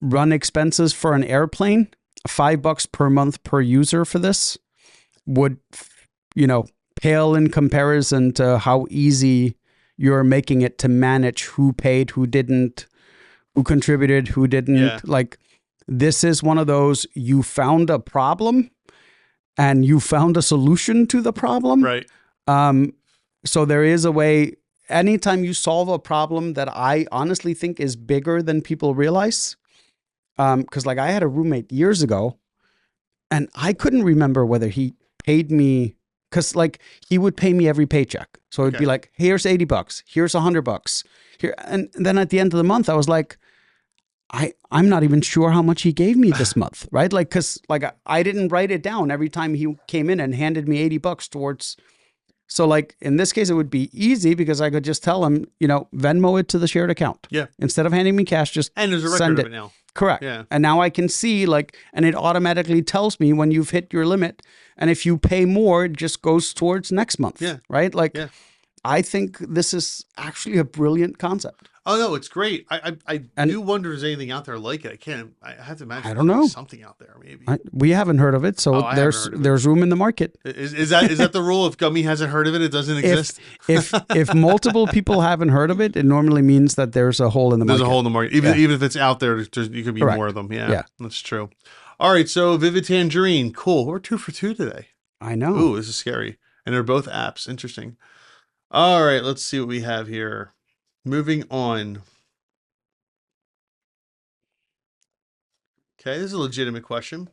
run expenses for an airplane, $5 per month per user for this would, you know, pale in comparison to how easy you're making it to manage who paid, who didn't, who contributed, who Yeah. didn't. Like, this is one of those, you found a problem and you found a solution to the problem. Right. So there is a way, anytime you solve a problem that I honestly think is bigger than people realize. Because like I had a roommate years ago and I couldn't remember whether he paid me, because like he would pay me every paycheck. So it'd be Okay. like, here's $80, here's $100 here. And then at the end of the month, I was like, I'm not even sure how much he gave me this month, right? Like, cause like I didn't write it down every time he came in and handed me $80 towards. So like in this case, it would be easy because I could just tell him, Venmo it to the shared account. Yeah. Instead of handing me cash, just And there's a record send of it. it now. Correct. Yeah. And now I can see and it automatically tells me when you've hit your limit. And if you pay more, it just goes towards next month. Yeah. Right. Like, Yeah. I think this is actually a brilliant concept. Oh no, it's great. I And do wonder if there's anything out there like it. I have to imagine I don't there's know. something out there maybe. we haven't heard of it. So I haven't heard of it. there's room in the market. Is that the rule? If Gummi hasn't heard of it, it doesn't exist. If multiple people haven't heard of it, it normally means that there's a hole in the market. There's a hole in the market. Even if it's out there, you could be Correct. more of them. Yeah, Yeah. That's true. All right, so Vivid Tangerine, cool. We're 2 for 2 today. I know. Ooh, this is scary. And they're both apps. Interesting. All right, let's see what we have here. Moving on. Okay, this is a legitimate question.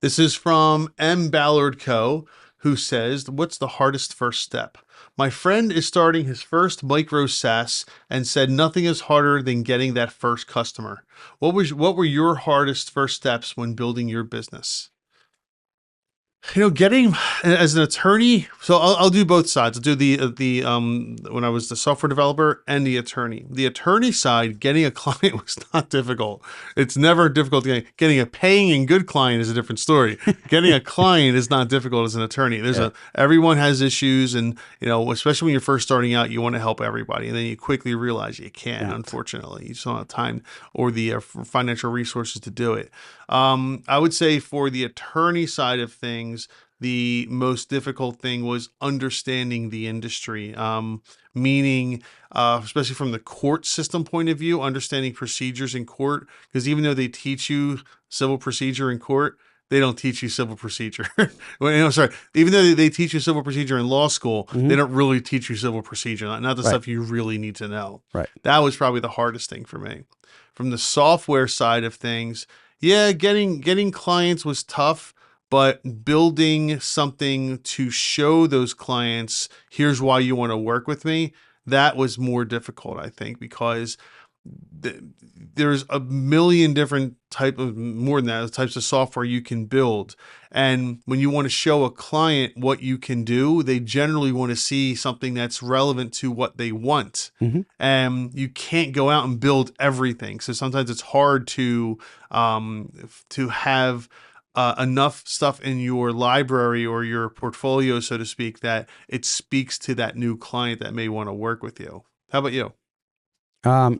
This is from M. Ballard Co., who says, what's the hardest first step? My friend is starting his first micro SaaS and said nothing is harder than getting that first customer. What were your hardest first steps when building your business? Getting as an attorney, so I'll do both sides. I'll do the when I was the software developer and the attorney. The attorney side, getting a client was not difficult. It's never difficult. Getting a paying and good client is a different story. Getting a client is not difficult as an attorney. Everyone has issues, and especially when you're first starting out, you want to help everybody, and then you quickly realize you can't. Yeah. Unfortunately, you just don't have time or the financial resources to do it. I would say for the attorney side of things, the most difficult thing was understanding the industry, meaning, especially from the court system point of view, understanding procedures in court, because even though they teach you civil procedure in court, they don't teach you civil procedure. Even though they teach you civil procedure in law school, they don't really teach you civil procedure, not the stuff you really need to know. Right. That was probably the hardest thing for me. From the software side of things, yeah, getting clients was tough, but building something to show those clients, here's why you want to work with me, that was more difficult, I think, because there's a million different more than that, types of software you can build. And when you want to show a client what you can do, they generally want to see something that's relevant to what they want. Mm-hmm. And you can't go out and build everything. So sometimes it's hard to have enough stuff in your library or your portfolio, so to speak, that it speaks to that new client that may want to work with you. How about you?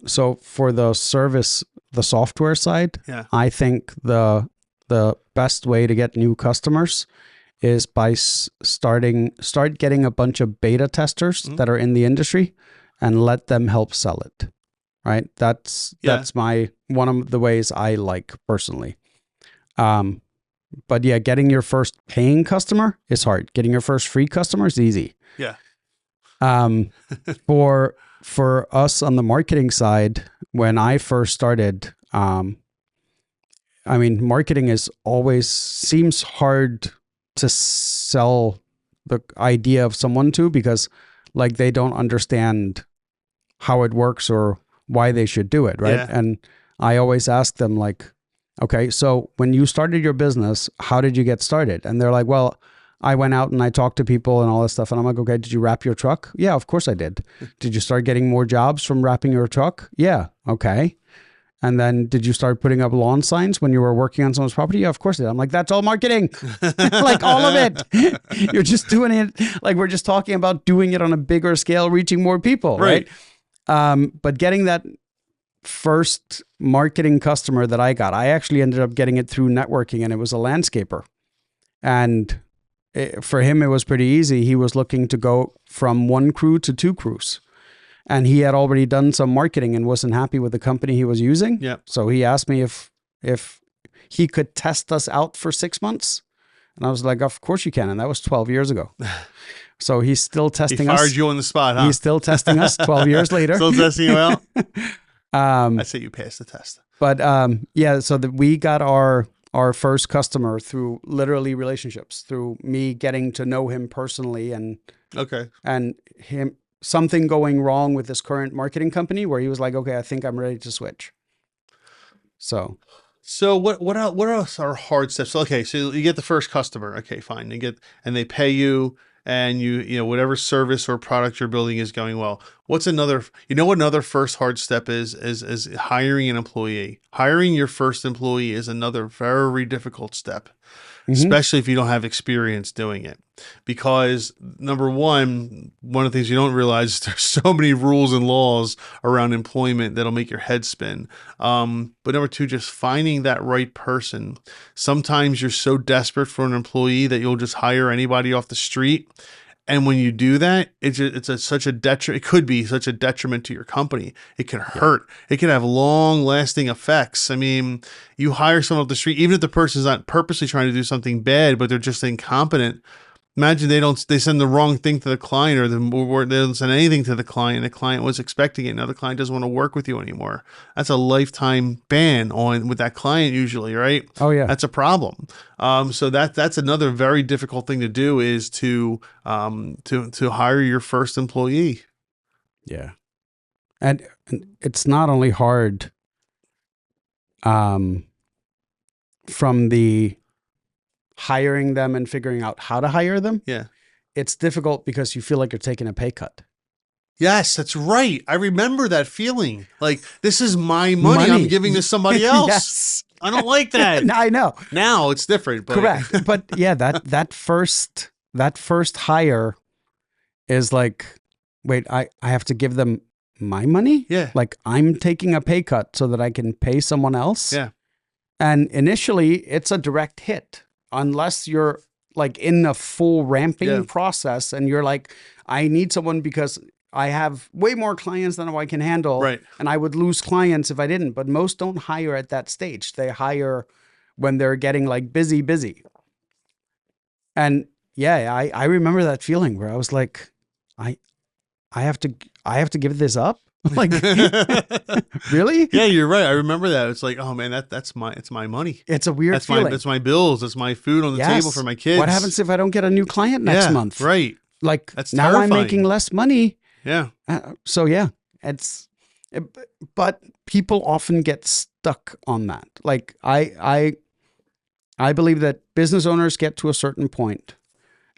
So for the software side, yeah. I think the best way to get new customers is by start getting a bunch of beta testers that are in the industry and let them help sell it. Right? That's one of the ways I like personally. Um, but yeah, getting your first paying customer is hard. Getting your first free customer is easy. Yeah. Um, for us on the marketing side, when I first started, I mean, marketing is always seems hard to sell the idea of someone to, because like they don't understand how it works or why they should do it, right? Yeah. And I always ask them like, okay, so when you started your business, how did you get started? And they're like, well, I went out and I talked to people and all this stuff. And I'm like, okay, did you wrap your truck? Yeah, of course I did. Did you start getting more jobs from wrapping your truck? Yeah. Okay. And then did you start putting up lawn signs when you were working on someone's property? Yeah, of course I did. I'm like, that's all marketing. Like all of it. You're just doing it. Like we're just talking about doing it on a bigger scale, reaching more people. Right. But getting that first marketing customer that I got, I actually ended up getting it through networking, and it was a landscaper. And for him, it was pretty easy. He was looking to go from one crew to two crews. And he had already done some marketing and wasn't happy with the company he was using. Yep. So he asked me if he could test us out for 6 months. And I was like, of course you can. And that was 12 years ago. So he's still testing us. He fired you on the spot, huh? He's still testing us 12 years later. Still testing you out? I say you passed the test. But yeah, so that we got our first customer through literally relationships, through me getting to know him personally, and Okay. and him something going wrong with this current marketing company where he was like, okay, I think I'm ready to switch. So what else are hard steps? So, okay, so you get the first customer. Okay, fine. They pay you, and you know whatever service or product you're building is going well. What's another? You know what another first hard step is hiring an employee. Hiring your first employee is another very difficult step. Especially if you don't have experience doing it. Because number one of the things you don't realize is there's so many rules and laws around employment that'll make your head spin. But number two, just finding that right person. Sometimes you're so desperate for an employee that you'll just hire anybody off the street. And when you do that, such a detriment. It could be such a detriment to your company. It can hurt. It can have long lasting effects. I mean, you hire someone off the street, even if the person's not purposely trying to do something bad, but they're just incompetent. Imagine they send the wrong thing to the client, or they don't send anything to the client. The client was expecting it. Now the client doesn't want to work with you anymore. That's a lifetime ban with that client usually, right? Oh yeah, that's a problem. So that's another very difficult thing to do, is to hire your first employee. Yeah, and it's not only hard from the hiring them and figuring out how to hire them. Yeah. It's difficult because you feel like you're taking a pay cut. Yes, that's right. I remember that feeling. Like, this is my money. I'm giving to somebody else. Yes. I don't like that. I know. Now it's different. But. Correct. But yeah, that first hire is like, wait, I have to give them my money? Yeah. Like I'm taking a pay cut so that I can pay someone else? Yeah. And initially it's a direct hit. Unless you're like in a full ramping process and you're like, I need someone because I have way more clients than I can handle. Right. And I would lose clients if I didn't. But most don't hire at that stage. They hire when they're getting like busy. And yeah, I remember that feeling where I was like, I have to give this up. Like, really? Yeah, you're right. I remember that. It's like, oh man, it's my money. It's a weird feeling. That's my bills. That's my food on the table for my kids. What happens if I don't get a new client next month? Right. Like that's now terrifying. I'm making less money. Yeah. So yeah, but people often get stuck on that. Like I believe that business owners get to a certain point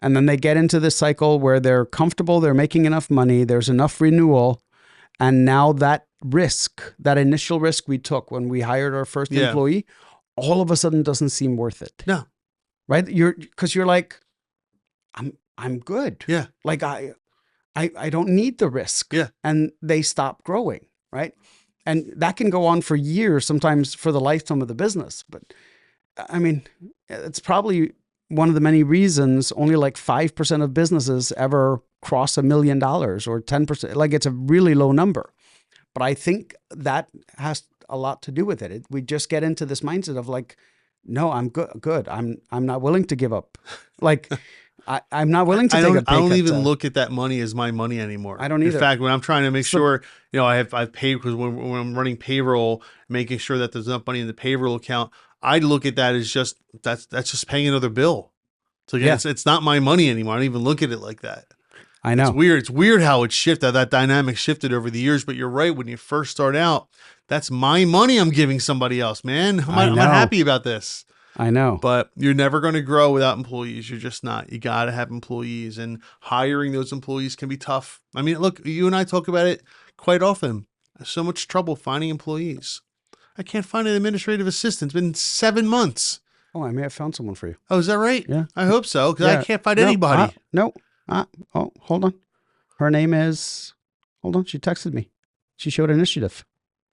and then they get into this cycle where they're comfortable, they're making enough money, there's enough renewal. And now that initial risk we took when we hired our first employee, all of a sudden doesn't seem worth it. No. Right? Because you're like, I'm good. Yeah. Like I don't need the risk. Yeah. And they stop growing. Right. And that can go on for years, sometimes for the lifetime of the business. But I mean, it's probably one of the many reasons only like 5% of businesses ever cross $1 million or 10%. Like it's a really low number. But I think that has a lot to do with it. We just get into this mindset of like, no, I'm good. I'm not willing to give up. Like, I'm not willing to take a pay I don't cut even to- look at that money as my money anymore. I don't In either. fact, when I'm trying to make So- sure, I've paid, because when I'm running payroll, making sure that there's enough money in the payroll account, I look at that as just that's just paying another bill. So again, Yeah. it's not my money anymore. I don't even look at it like that. I It's know. weird. It's weird how it shifted, that dynamic shifted over the years. But you're right. When you first start out, that's my money I'm giving somebody else, man. I'm not happy about this. I know. But you're never going to grow without employees. You're just not. You got to have employees, and hiring those employees can be tough. I mean, look, you and I talk about it quite often. There's so much trouble finding employees. I can't find an administrative assistant. It's been 7 months. Oh, I may have found someone for you. Oh, is that right? Yeah. I hope so, because Yeah. I can't find No, anybody. No. Oh, hold on. Her name is. Hold on. She texted me. She showed initiative.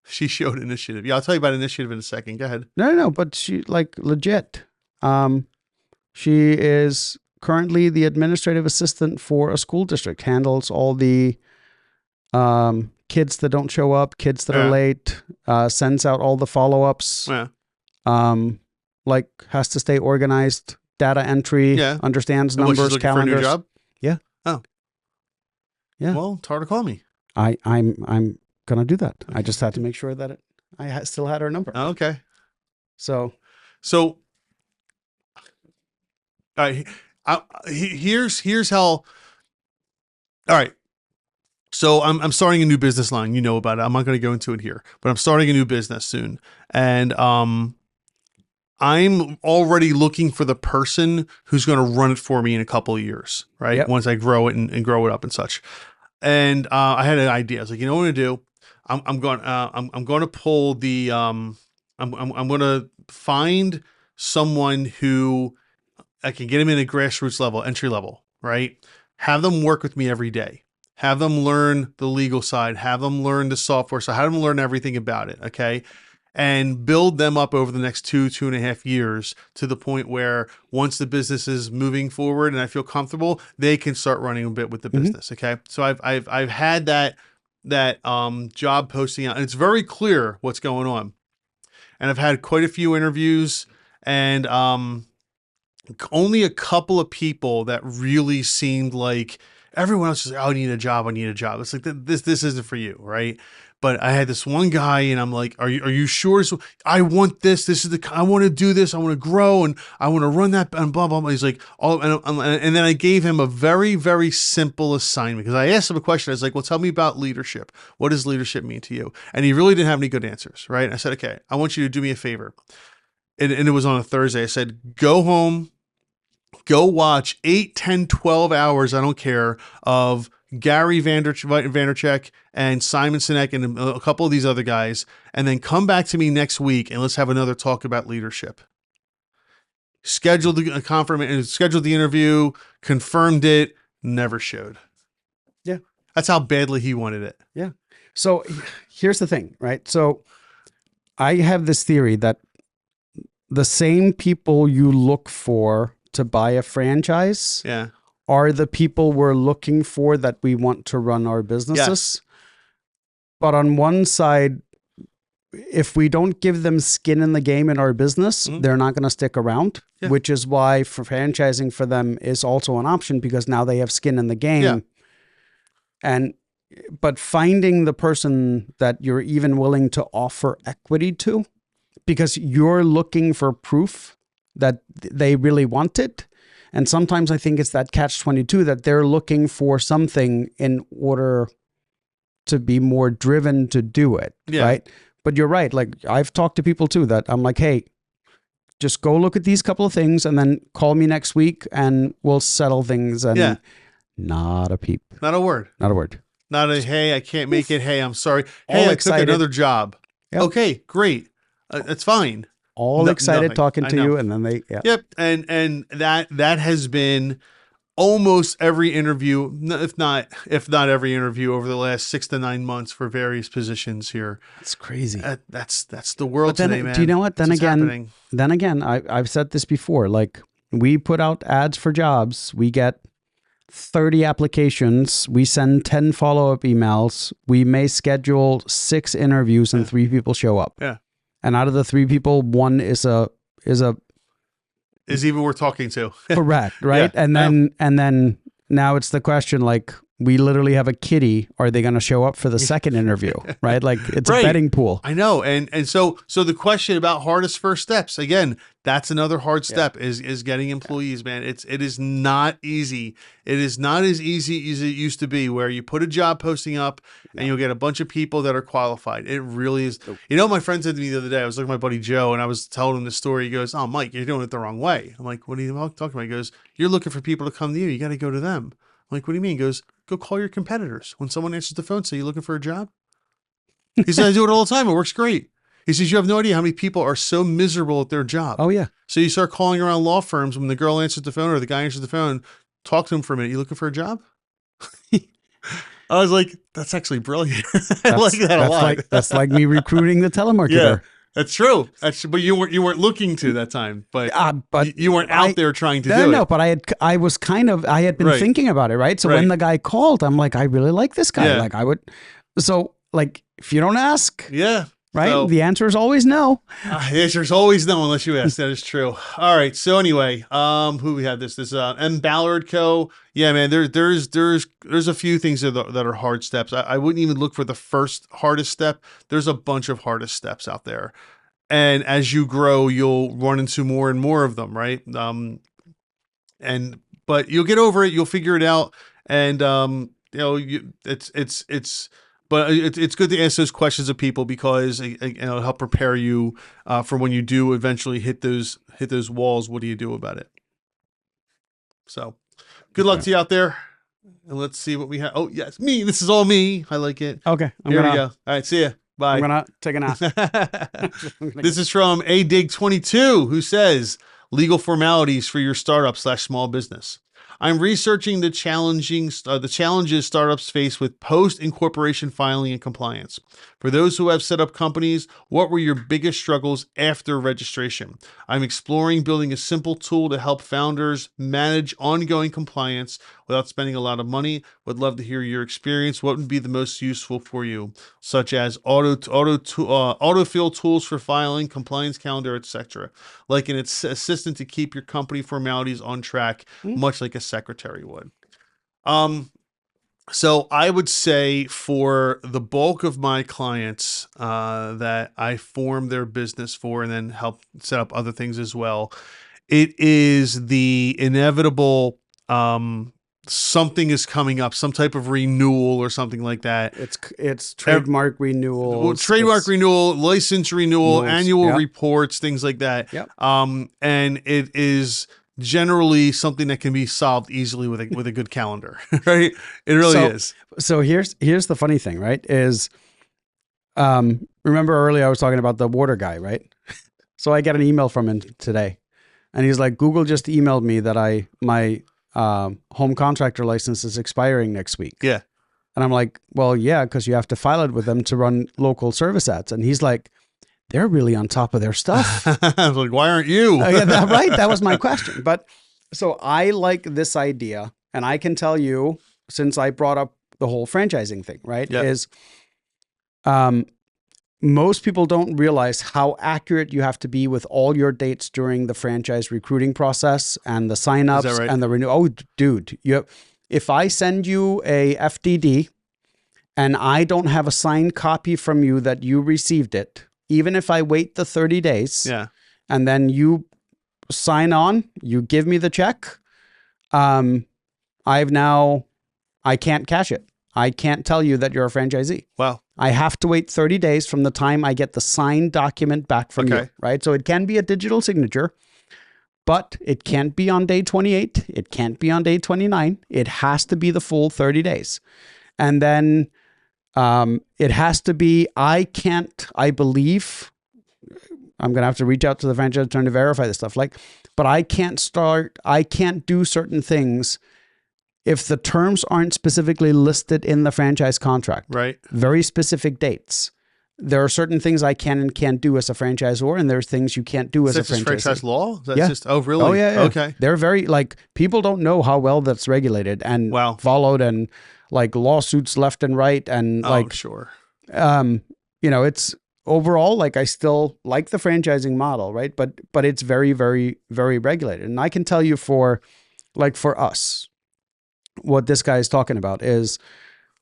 She showed initiative. Yeah, I'll tell you about initiative in a second. Go ahead. No. But she like legit. She is currently the administrative assistant for a school district. Handles all the kids that don't show up, kids that are late. Sends out all the follow ups. Yeah. Like has to stay organized. Data entry. Yeah. Understands And what, she's numbers, looking for a new calendars. job? Yeah. Oh. Yeah. Well, it's hard to call me. I'm gonna do that. I just had to make sure that I still had her number. Oh, okay. So So, all right. Here's how. All right. So I'm starting a new business line. You know about it. I'm not going to go into it here, but I'm starting a new business soon, and I'm already looking for the person who's going to run it for me in a couple of years, right? Yep. Once I grow it and grow it up and such. And I had an idea. I was like, you know what I'm going to do? I'm going to pull the I'm going to find someone who I can get them in a grassroots level, entry level, right? Have them work with me every day. Have them learn the legal side. Have them learn the software side. Have them learn everything about it. Okay. And build them up over the next 2.5 years to the point where once the business is moving forward and I feel comfortable, they can start running a bit with the business. Okay. So I've had that job posting out, and it's very clear what's going on. And I've had quite a few interviews, and only a couple of people that really seemed like everyone else is like, oh, I need a job. It's like this isn't for you, right? But I had this one guy, and I'm like, are you sure? So I want this. I want to do this. I want to grow, and I want to run that, and blah blah blah. He's like, and then I gave him a very, very simple assignment, because I asked him a question. I was like, well, tell me about leadership. What does leadership mean to you? And he really didn't have any good answers, right? I said, okay, I want you to do me a favor. And it was on a Thursday. I said, go home, go watch 8, 10, 12 hours, I don't care, of Gary Vaynerchuk and Simon Sinek and a couple of these other guys, and then come back to me next week and let's have another talk about leadership. Scheduled the interview, confirmed it, never showed. Yeah. That's how badly he wanted it. yeah. So here's the thing, right? So I have this theory that the same people you look for to buy a franchise Yeah. are the people we're looking for that we want to run our businesses. Yes. But on one side, if we don't give them skin in the game in our business, they're not going to stick around, which is why for franchising for them is also an option, because now they have skin in the game. Yeah. But finding the person that you're even willing to offer equity to, because you're looking for proof that they really want it. And sometimes I think it's that catch-22 that they're looking for something in order to be more driven to do it. Yeah. Right. But you're right. Like I've talked to people too that I'm like, hey, just go look at these couple of things and then call me next week and we'll settle things. And not a peep. Not a word. Not a word. Not a, hey, I can't make it. Hey, I'm sorry. Hey, I took another job. Yep. Okay, great. That's fine. All excited talking to you, and then they Yep. And that has been almost every interview, if not every interview over the last 6 to 9 months for various positions here. That's crazy. That's the world today, man. Do you know what? Then again, I've said this before. Like we put out ads for jobs, we get 30 applications, we send 10 follow-up emails, we may schedule 6 interviews, and 3 people show up. Yeah. And out of the 3 people, one is a is even worth talking to. Correct, right? Yeah. And then now it's the question, like, we literally have a kitty. Are they going to show up for the second interview? Right? Like, it's a Right. betting pool. I know. And so the question about hardest first steps, again, that's another hard step is getting employees, man. It is not easy. It is not as easy as it used to be, where you put a job posting up and you'll get a bunch of people that are qualified. It really is. You know, my friend said to me the other day, I was looking at my buddy Joe and I was telling him the story. He goes, "Oh, Mike, you're doing it the wrong way." I'm like, "What are you talking about?" He goes, "You're looking for people to come to you. You got to go to them." I'm like, "What do you mean?" He goes, "Go call your competitors. When someone answers the phone, say, you looking for a job?" He said, "I do it all the time. It works great." He says, "You have no idea how many people are so miserable at their job." Oh, yeah. So you start calling around law firms when the girl answers the phone or the guy answers the phone, talk to him for a minute. "You looking for a job?" I was like, that's actually brilliant. I like that a lot. That's like me recruiting the Yeah, telemarketer. that's true. But you weren't looking to that time, but you weren't out there trying to do it. No, but I had been thinking about it, right? So when the guy called, I'm like, I really like this guy. Yeah. Like, so like, if you don't ask, Yeah. right? So, the answer is always no. the answer's always no unless you ask. That is true. All right. So anyway, who we had this M Ballard Co. Yeah, man. There's a few things that are hard steps. I wouldn't even look for the first hardest step. There's a bunch of hardest steps out there, and as you grow, you'll run into more and more of them, right? But you'll get over it. You'll figure it out, and But it's good to ask those questions of people because it'll help prepare you for when you do eventually hit those walls. What do you do about it? So, good luck to you out there, and let's see what we have. Oh yes, me. This is all me. I like it. Okay, Here we go. All right, see ya. Bye. I'm gonna take a nap. This is from adig22, who says legal formalities for your startup / small business. I'm researching the challenges startups face with post-incorporation filing and compliance. For those who have set up companies, what were your biggest struggles after registration? I'm exploring building a simple tool to help founders manage ongoing compliance without spending a lot of money. Would love to hear your experience. What would be the most useful for you, such as autofill tools for filing, compliance calendar, etc., like an assistant to keep your company formalities on track, much like a secretary would. So I would say for the bulk of my clients that I form their business for and then help set up other things as well, it is the inevitable something is coming up, some type of renewal or something like that. It's trademark renewal, renewal, license renewal, annual reports, things like that. Yep. And it is generally something that can be solved easily with a good calendar, right? It really is. So here's the funny thing, right? Is remember earlier I was talking about the water guy, right? So I get an email from him today, and he's like, "Google just emailed me that my home contractor license is expiring next week." Yeah. And I'm like, "Well, yeah, because you have to file it with them to run local service ads." And he's like, "They're really on top of their stuff." I was like, "Why aren't you?" Right. That was my question. But so I like this idea, and I can tell you, since I brought up the whole franchising thing, right? Yep. Is most people don't realize how accurate you have to be with all your dates during the franchise recruiting process and the signups and the renew. Oh, dude, if I send you a FDD and I don't have a signed copy from you that you received it, even if I wait the 30 days, and then you sign on, you give me the check, I can't cash it. I can't tell you that you're a franchisee. Wow. I have to wait 30 days from the time I get the signed document back from you, right? So it can be a digital signature, but it can't be on day 28. It can't be on day 29. It has to be the full 30 days. And then it has to be, I believe, I'm going to have to reach out to the franchise attorney to verify this stuff. But I can't do certain things if the terms aren't specifically listed in the franchise contract. Right. Very specific dates. There are certain things I can and can't do as a franchisor, and there's things you can't do as a franchisee. Franchise law? Oh, really? Oh, yeah. Okay. They're very, people don't know how well that's regulated and followed, and lawsuits left and right. And sure. it's overall, like I still like the franchising model, right? But it's very, very, very regulated. And I can tell you for us, what this guy is talking about is,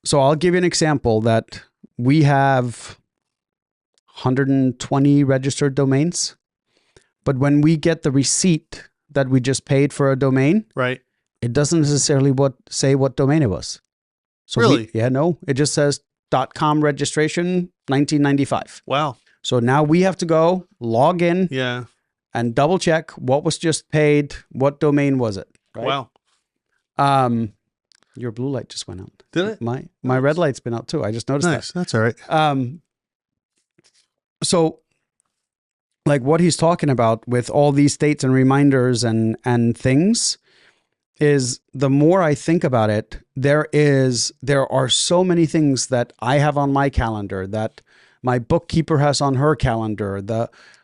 so I'll give you an example that we have 120 registered domains, but when we get the receipt that we just paid for a domain, Right. it doesn't necessarily say what domain it was. So Really? no, it just says .com registration 1995. Wow. So now we have to go log in Yeah. and double check what was just paid, what domain was it, right? Wow. Your blue light just went out. Did it? My red light's been out too. I just noticed Nice. That's all right. that. So like what he's talking about with all these dates and reminders and things is, the more I think about it, there are so many things that I have on my calendar that my bookkeeper has on her calendar.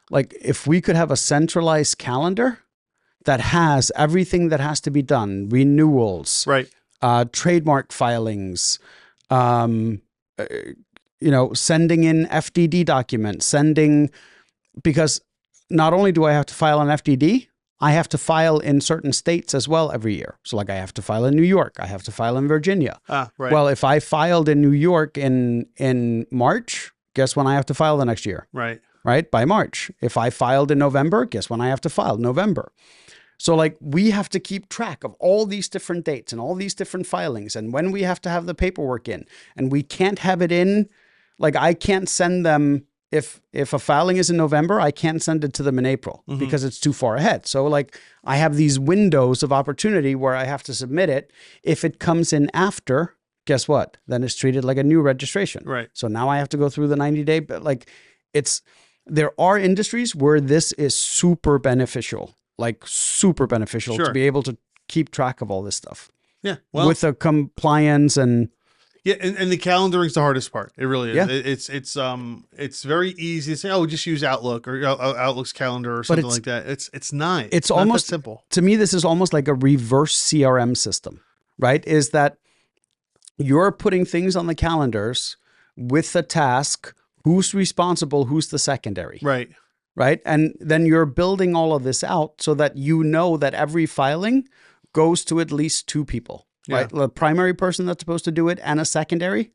Like if we could have a centralized calendar that has everything that has to be done, renewals, Right. Trademark filings, sending in FDD documents, because not only do I have to file an FDD, I have to file in certain states as well every year. So like I have to file in New York, I have to file in Virginia. Right. Well, if I filed in New York in March, guess when I have to file the next year? Right. Right? By March. If I filed in November, guess when I have to file? November. So like we have to keep track of all these different dates and all these different filings and when we have to have the paperwork in, and we can't have it in, like I can't send them, if a filing is in November, I can't send it to them in April because it's too far ahead. So like I have these windows of opportunity where I have to submit it. If it comes in after, guess what? Then it's treated like a new registration. Right. So now I have to go through the 90-day, but like there are industries where this is super beneficial Sure. to be able to keep track of all this stuff. Yeah. Well, with the compliance and yeah, and the calendaring's the hardest part. It really is. Yeah. It's very easy to say, oh, just use Outlook or Outlook's calendar or something like that. It's not. It's not almost that simple. To me, this is almost like a reverse CRM system, right? Is that you're putting things on the calendars with the task, who's responsible, who's the secondary. Right. Right. And then you're building all of this out so that you know that every filing goes to at least two people, right? The primary person that's supposed to do it and a secondary.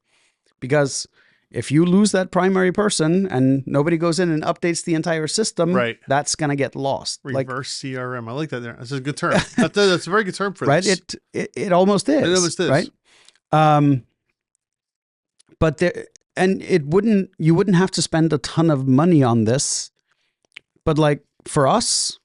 Because if you lose that primary person and nobody goes in and updates the entire system, right, that's going to get lost. Reverse CRM. I like that there. That's a good term. That's a very good term for right? this. It almost is. It almost is. Right. But you wouldn't have to spend a ton of money on this. But like for us,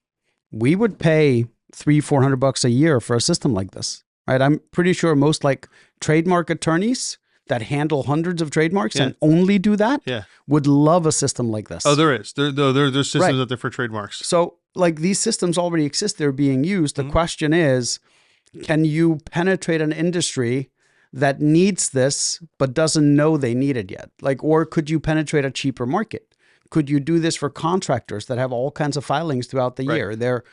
we would pay $300-400 a year for a system like this, right? I'm pretty sure most like trademark attorneys that handle hundreds of trademarks and only do that would love a system like this. Oh, there is. There's systems out there for trademarks. So like these systems already exist. They're being used. The question is, can you penetrate an industry that needs this but doesn't know they need it yet? Like, or could you penetrate a cheaper market? Could you do this for contractors that have all kinds of filings throughout the year?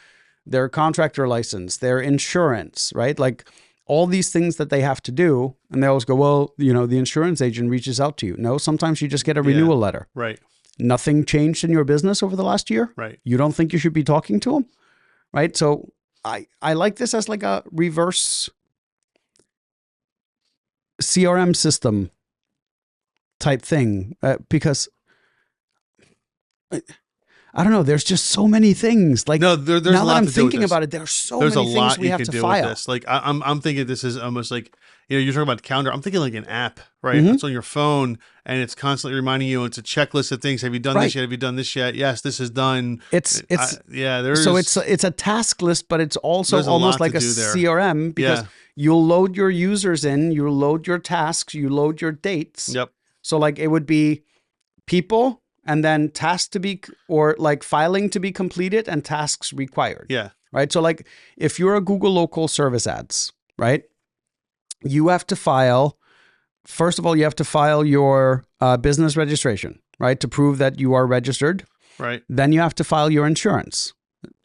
Their contractor license, their insurance, right? Like all these things that they have to do. And they always go, well, the insurance agent reaches out to you. No, sometimes you just get a renewal letter. Right. Nothing changed in your business over the last year. Right. You don't think you should be talking to them? Right. So I like this as like a reverse CRM system type thing because I don't know. There's just so many things. Like no, there's now a lot that I'm to do thinking with this. about it, there's so many things we have to file. With this. Like I'm thinking this is almost like you're talking about the calendar. I'm thinking like an app, right? Mm-hmm. It's on your phone and it's constantly reminding you. It's a checklist of things. Have you done this yet? Have you done this yet? Yes, this is done. It's a task list, but it's also almost like a CRM because you'll load your users in, you load your tasks, you load your dates. Yep. So like it would be people. And then tasks to be, or like filing to be completed and tasks required. Yeah. Right. So like if you're a Google local service ads, right, you have to file, first of all, you have to file your business registration, right, to prove that you are registered. Right. Then you have to file your insurance.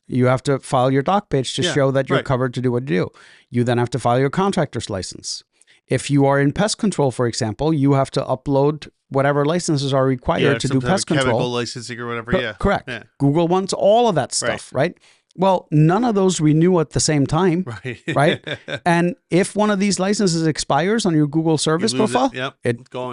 You have to file your doc page to show that you're covered to do what you do. You then have to file your contractor's license. If you are in pest control, for example, you have to upload whatever licenses are required to some do type of pest control. chemical licensing or whatever. Yeah, Correct. Yeah. Google wants all of that stuff, right? Well, none of those renew at the same time, Right. right? And if one of these licenses expires on your Google service You lose profile, it. Yep.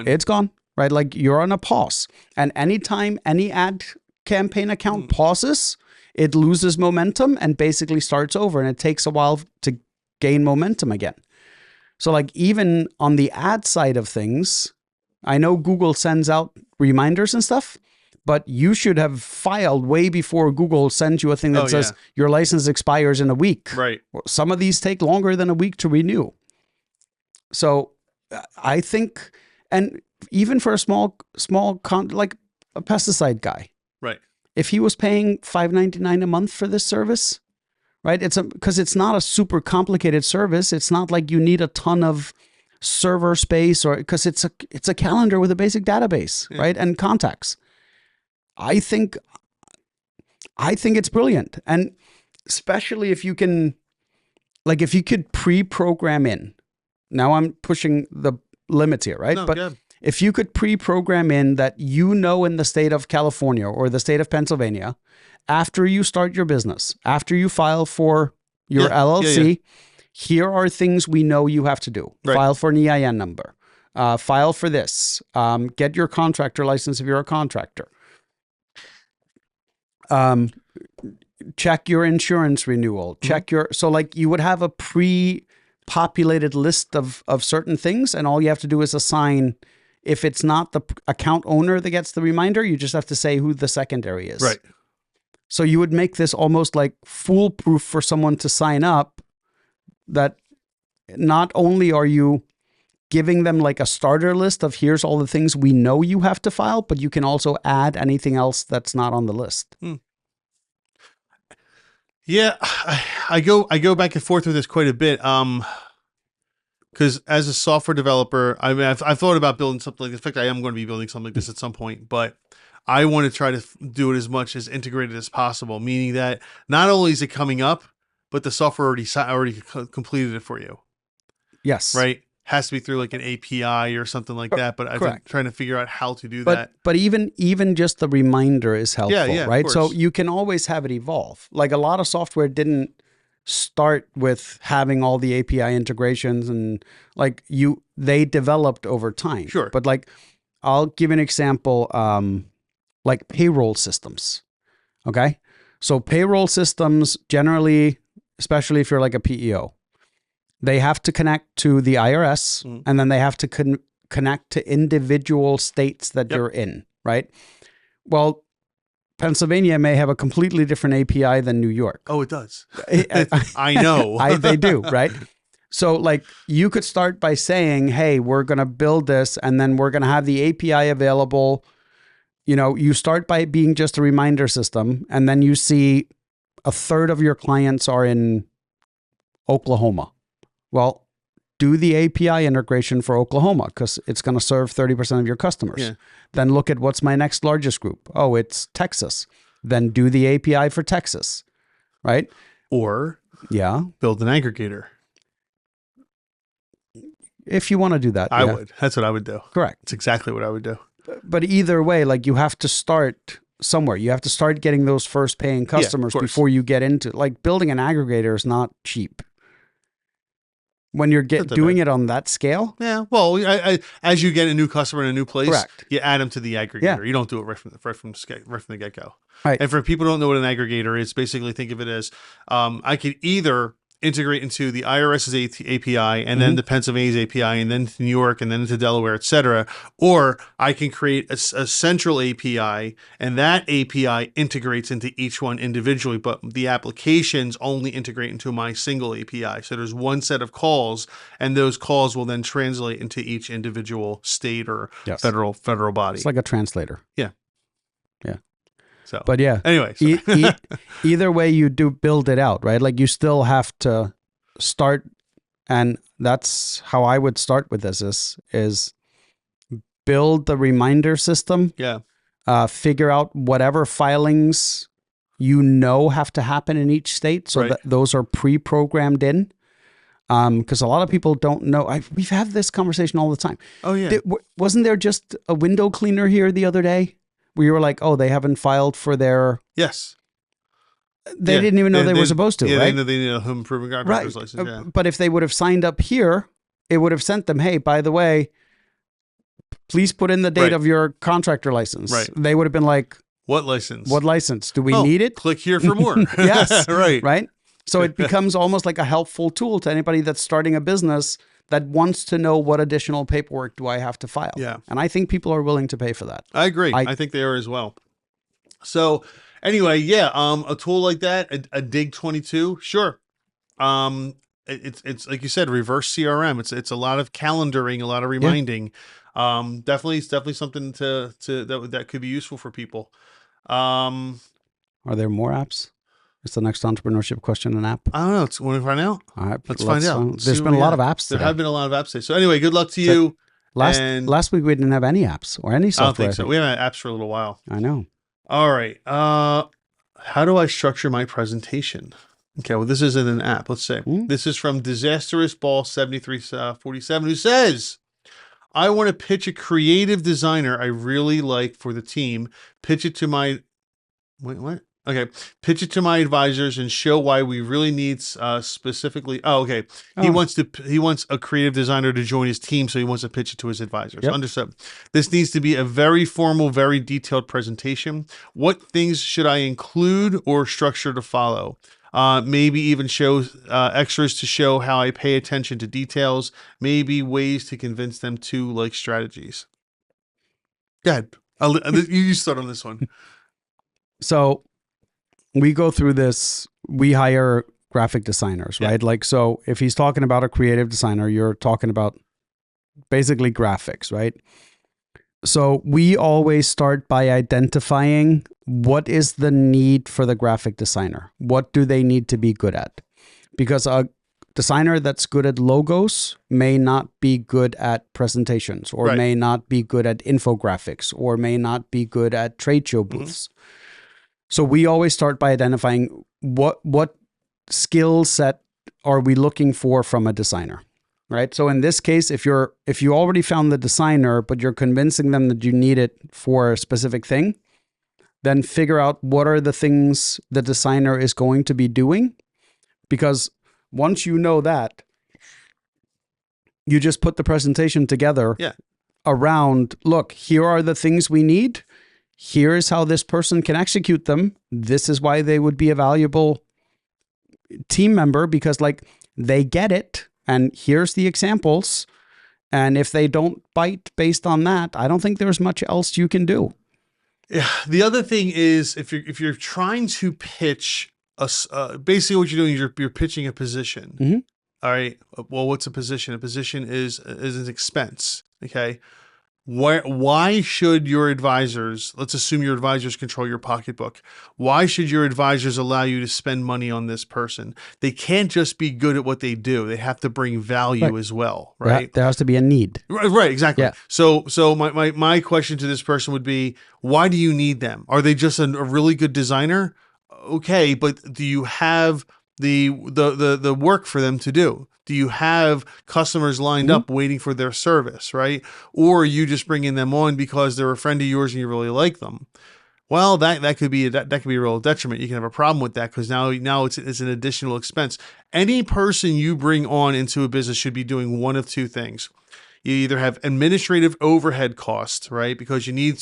it's gone, right? Like you're on a pause. And anytime any ad campaign account pauses, it loses momentum and basically starts over. And it takes a while to gain momentum again. So like even on the ad side of things, I know Google sends out reminders and stuff, but you should have filed way before Google sends you a thing that says your license expires in a week. Right. Some of these take longer than a week to renew. So I think, and even for a small like a pesticide guy, Right. if he was paying $5.99 a month for this service, right? Because it's not a super complicated service. It's not like you need a ton of server space, or because it's a calendar with a basic database, right? And contacts. I think it's brilliant. And especially if you can, like if you could pre-program in, now I'm pushing the limits here, right? No, but good. if you could pre-program in that, in the state of California or the state of Pennsylvania, after you start your business, after you file for your LLC, here are things we know you have to do. Right. File for an EIN number, file for this, get your contractor license if you're a contractor. Check your insurance renewal, check so like you would have a pre-populated list of certain things, and all you have to do is assign, if it's not the account owner that gets the reminder, you just have to say who the secondary is. Right. So you would make this almost like foolproof for someone to sign up, that not only are you giving them like a starter list of here's all the things we know you have to file, but you can also add anything else that's not on the list. Yeah, I go back and forth with this quite a bit. Because as a software developer, I mean, I've thought about building something like this. In fact, I am going to be building something like this at some point, but I want to try to do it as much as integrated as possible, meaning that not only is it coming up, but the software already completed it for you. Yes. Right? Has to be through like an API or something like that, but I'm trying to figure out how to do that. But even just the reminder is helpful, right? So you can always have it evolve. Like a lot of software didn't start with having all the API integrations, and like they developed over time. Sure. But like, I'll give an example, like payroll systems. Okay. So payroll systems generally, especially if you're like a PEO, they have to connect to the IRS, and then they have to connect to individual states that you're in, right? Well, Pennsylvania may have a completely different API than New York. Oh, it does. I know. They do, right? So like you could start by saying, hey, we're going to build this, and then we're going to have the API available. You start by being just a reminder system, and then you see a third of your clients are in Oklahoma. Well, do the API integration for Oklahoma because it's going to serve 30% of your customers. Yeah. Then look at what's my next largest group. Oh, it's Texas. Then do the API for Texas, right? Or build an aggregator. If you want to do that. I would. That's what I would do. Correct. It's exactly what I would do. But either way, like you have to start somewhere. You have to start getting those first paying customers before you get into, like, building an aggregator is not cheap. When you're doing it on that scale? Yeah. Well, as you get a new customer in a new place, you add them to the aggregator. Yeah. You don't do it right from the get-go. Right. And for people who don't know what an aggregator is, basically think of it as I could either integrate into the IRS's API and then the Pennsylvania's API and then to New York and then into Delaware, et cetera. Or I can create a central API and that API integrates into each one individually, but the applications only integrate into my single API. So there's one set of calls, and those calls will then translate into each individual state or federal body. It's like a translator. Yeah. Yeah. So, but yeah, anyway, either way you do build it out, right? Like you still have to start, and that's how I would start with this is build the reminder system. Yeah. Figure out whatever filings have to happen in each state. So that those are pre-programmed in. Because a lot of people don't know. We've had this conversation all the time. Oh yeah. Wasn't there just a window cleaner here the other day where you were like, oh, they haven't filed for their... Yes. They didn't even know they were supposed to, yeah, right? they need a home improvement contractor's license. Yeah. But if they would have signed up here, it would have sent them, hey, by the way, please put in the date of your contractor license. Right. They would have been like, what license? What license? Do we need it? Click here for more. Yes. Right. Right. So it becomes almost like a helpful tool to anybody that's starting a business that wants to know what additional paperwork do I have to file. Yeah. And I think people are willing to pay for that. I agree. I think they are as well. So anyway, yeah, a tool like that, a Dig 22, sure. It's like you said, reverse CRM. It's a lot of calendaring, a lot of reminding. Definitely something that could be useful for people. Are there more apps? Is the next entrepreneurship question an app? I don't know. It's want to find out. All right, let's find out. There's been a lot of apps today. There have been a lot of apps today. So anyway, good luck to you. Last week we didn't have any apps or any software. I don't think so. We haven't had apps for a little while. I know. All right. How do I structure my presentation? Okay, well, this isn't an app. Let's say this is from Disastrous Ball 7347, who says, I want to pitch a creative designer I really like for the team. Pitch it to my Pitch it to my advisors and show why we really need specifically. He wants a creative designer to join his team, so he wants to pitch it to his advisors. Yep. Understood. This needs to be a very formal, very detailed presentation. What things should I include or structure to follow? Maybe even show extras to show how I pay attention to details. Maybe ways to convince them to like strategies. Go ahead. You start on this one. So we go through this. We hire graphic designers, right? Like, so if he's talking about a creative designer, you're talking about basically graphics, right? So we always start by identifying what is the need for the graphic designer. What do they need to be good at? Because a designer that's good at logos may not be good at presentations, or may not be good at infographics, or may not be good at trade show booths. So we always start by identifying what skill set are we looking for from a designer, right? So in this case, if you already found the designer, but you're convincing them that you need it for a specific thing, then figure out what are the things the designer is going to be doing. Because once you know that, you just put the presentation together around, look, here are the things we need. Here's how this person can execute them. This is why they would be a valuable team member, because like they get it. And here's the examples. And if they don't bite based on that, I don't think there's much else you can do. Yeah. The other thing is if you're trying to pitch basically what you're doing is you're pitching a position. Mm-hmm. All right. Well, what's a position? A position is an expense. Okay. Why should your advisors, let's assume your advisors control your pocketbook. Why should your advisors allow you to spend money on this person? They can't just be good at what they do. They have to bring value as well, right? There has to be a need. Right, exactly. Yeah. So my question to this person would be, why do you need them? Are they just a really good designer? Okay, but do you have the work for them to do? Do you have customers lined up waiting for their service, right? Or are you just bringing them on because they're a friend of yours and you really like them? Well, that could be a real detriment. You can have a problem with that because now it's an additional expense. Any person you bring on into a business should be doing one of two things. You either have administrative overhead costs, right? Because you need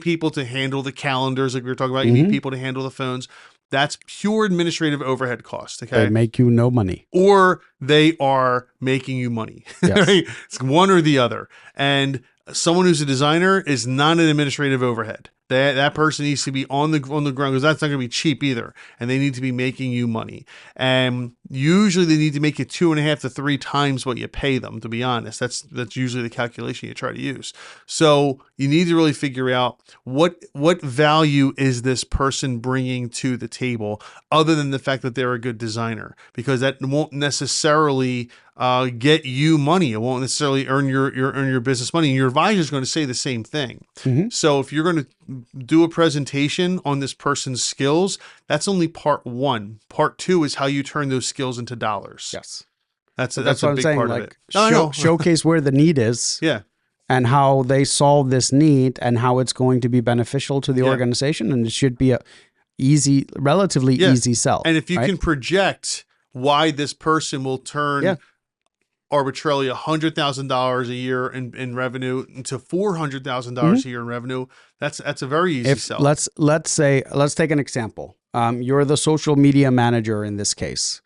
people to handle the calendars, like we were talking about. You need people to handle the phones. That's pure administrative overhead cost. Okay. They make you no money. Or they are making you money. Yes. Right? It's one or the other. And someone who's a designer is not an administrative overhead. That person needs to be on the ground because that's not going to be cheap either. And they need to be making you money. And usually they need to make it 2.5 to 3 times what you pay them, to be honest. That's usually the calculation you try to use. So you need to really figure out what value is this person bringing to the table other than the fact that they're a good designer, because that won't necessarily get you money. It won't necessarily earn your business money. And your advisor is going to say the same thing. So if you're going to do a presentation on this person's skills, that's only part 1. Part 2 is how you turn those skills into dollars. Yes. But that's that's a what I'm big saying. part of it. Like No, I know. showcase where the need is Yeah. and how they solve this need and how it's going to be beneficial to the Yeah. organization. And it should be a relatively Yeah. easy sell. And if you right? can project why this person will turn Yeah. arbitrarily $100,000 a year in revenue into $400,000 a year in revenue, that's a very easy If sell. let's take an example. You're the social media manager in this case,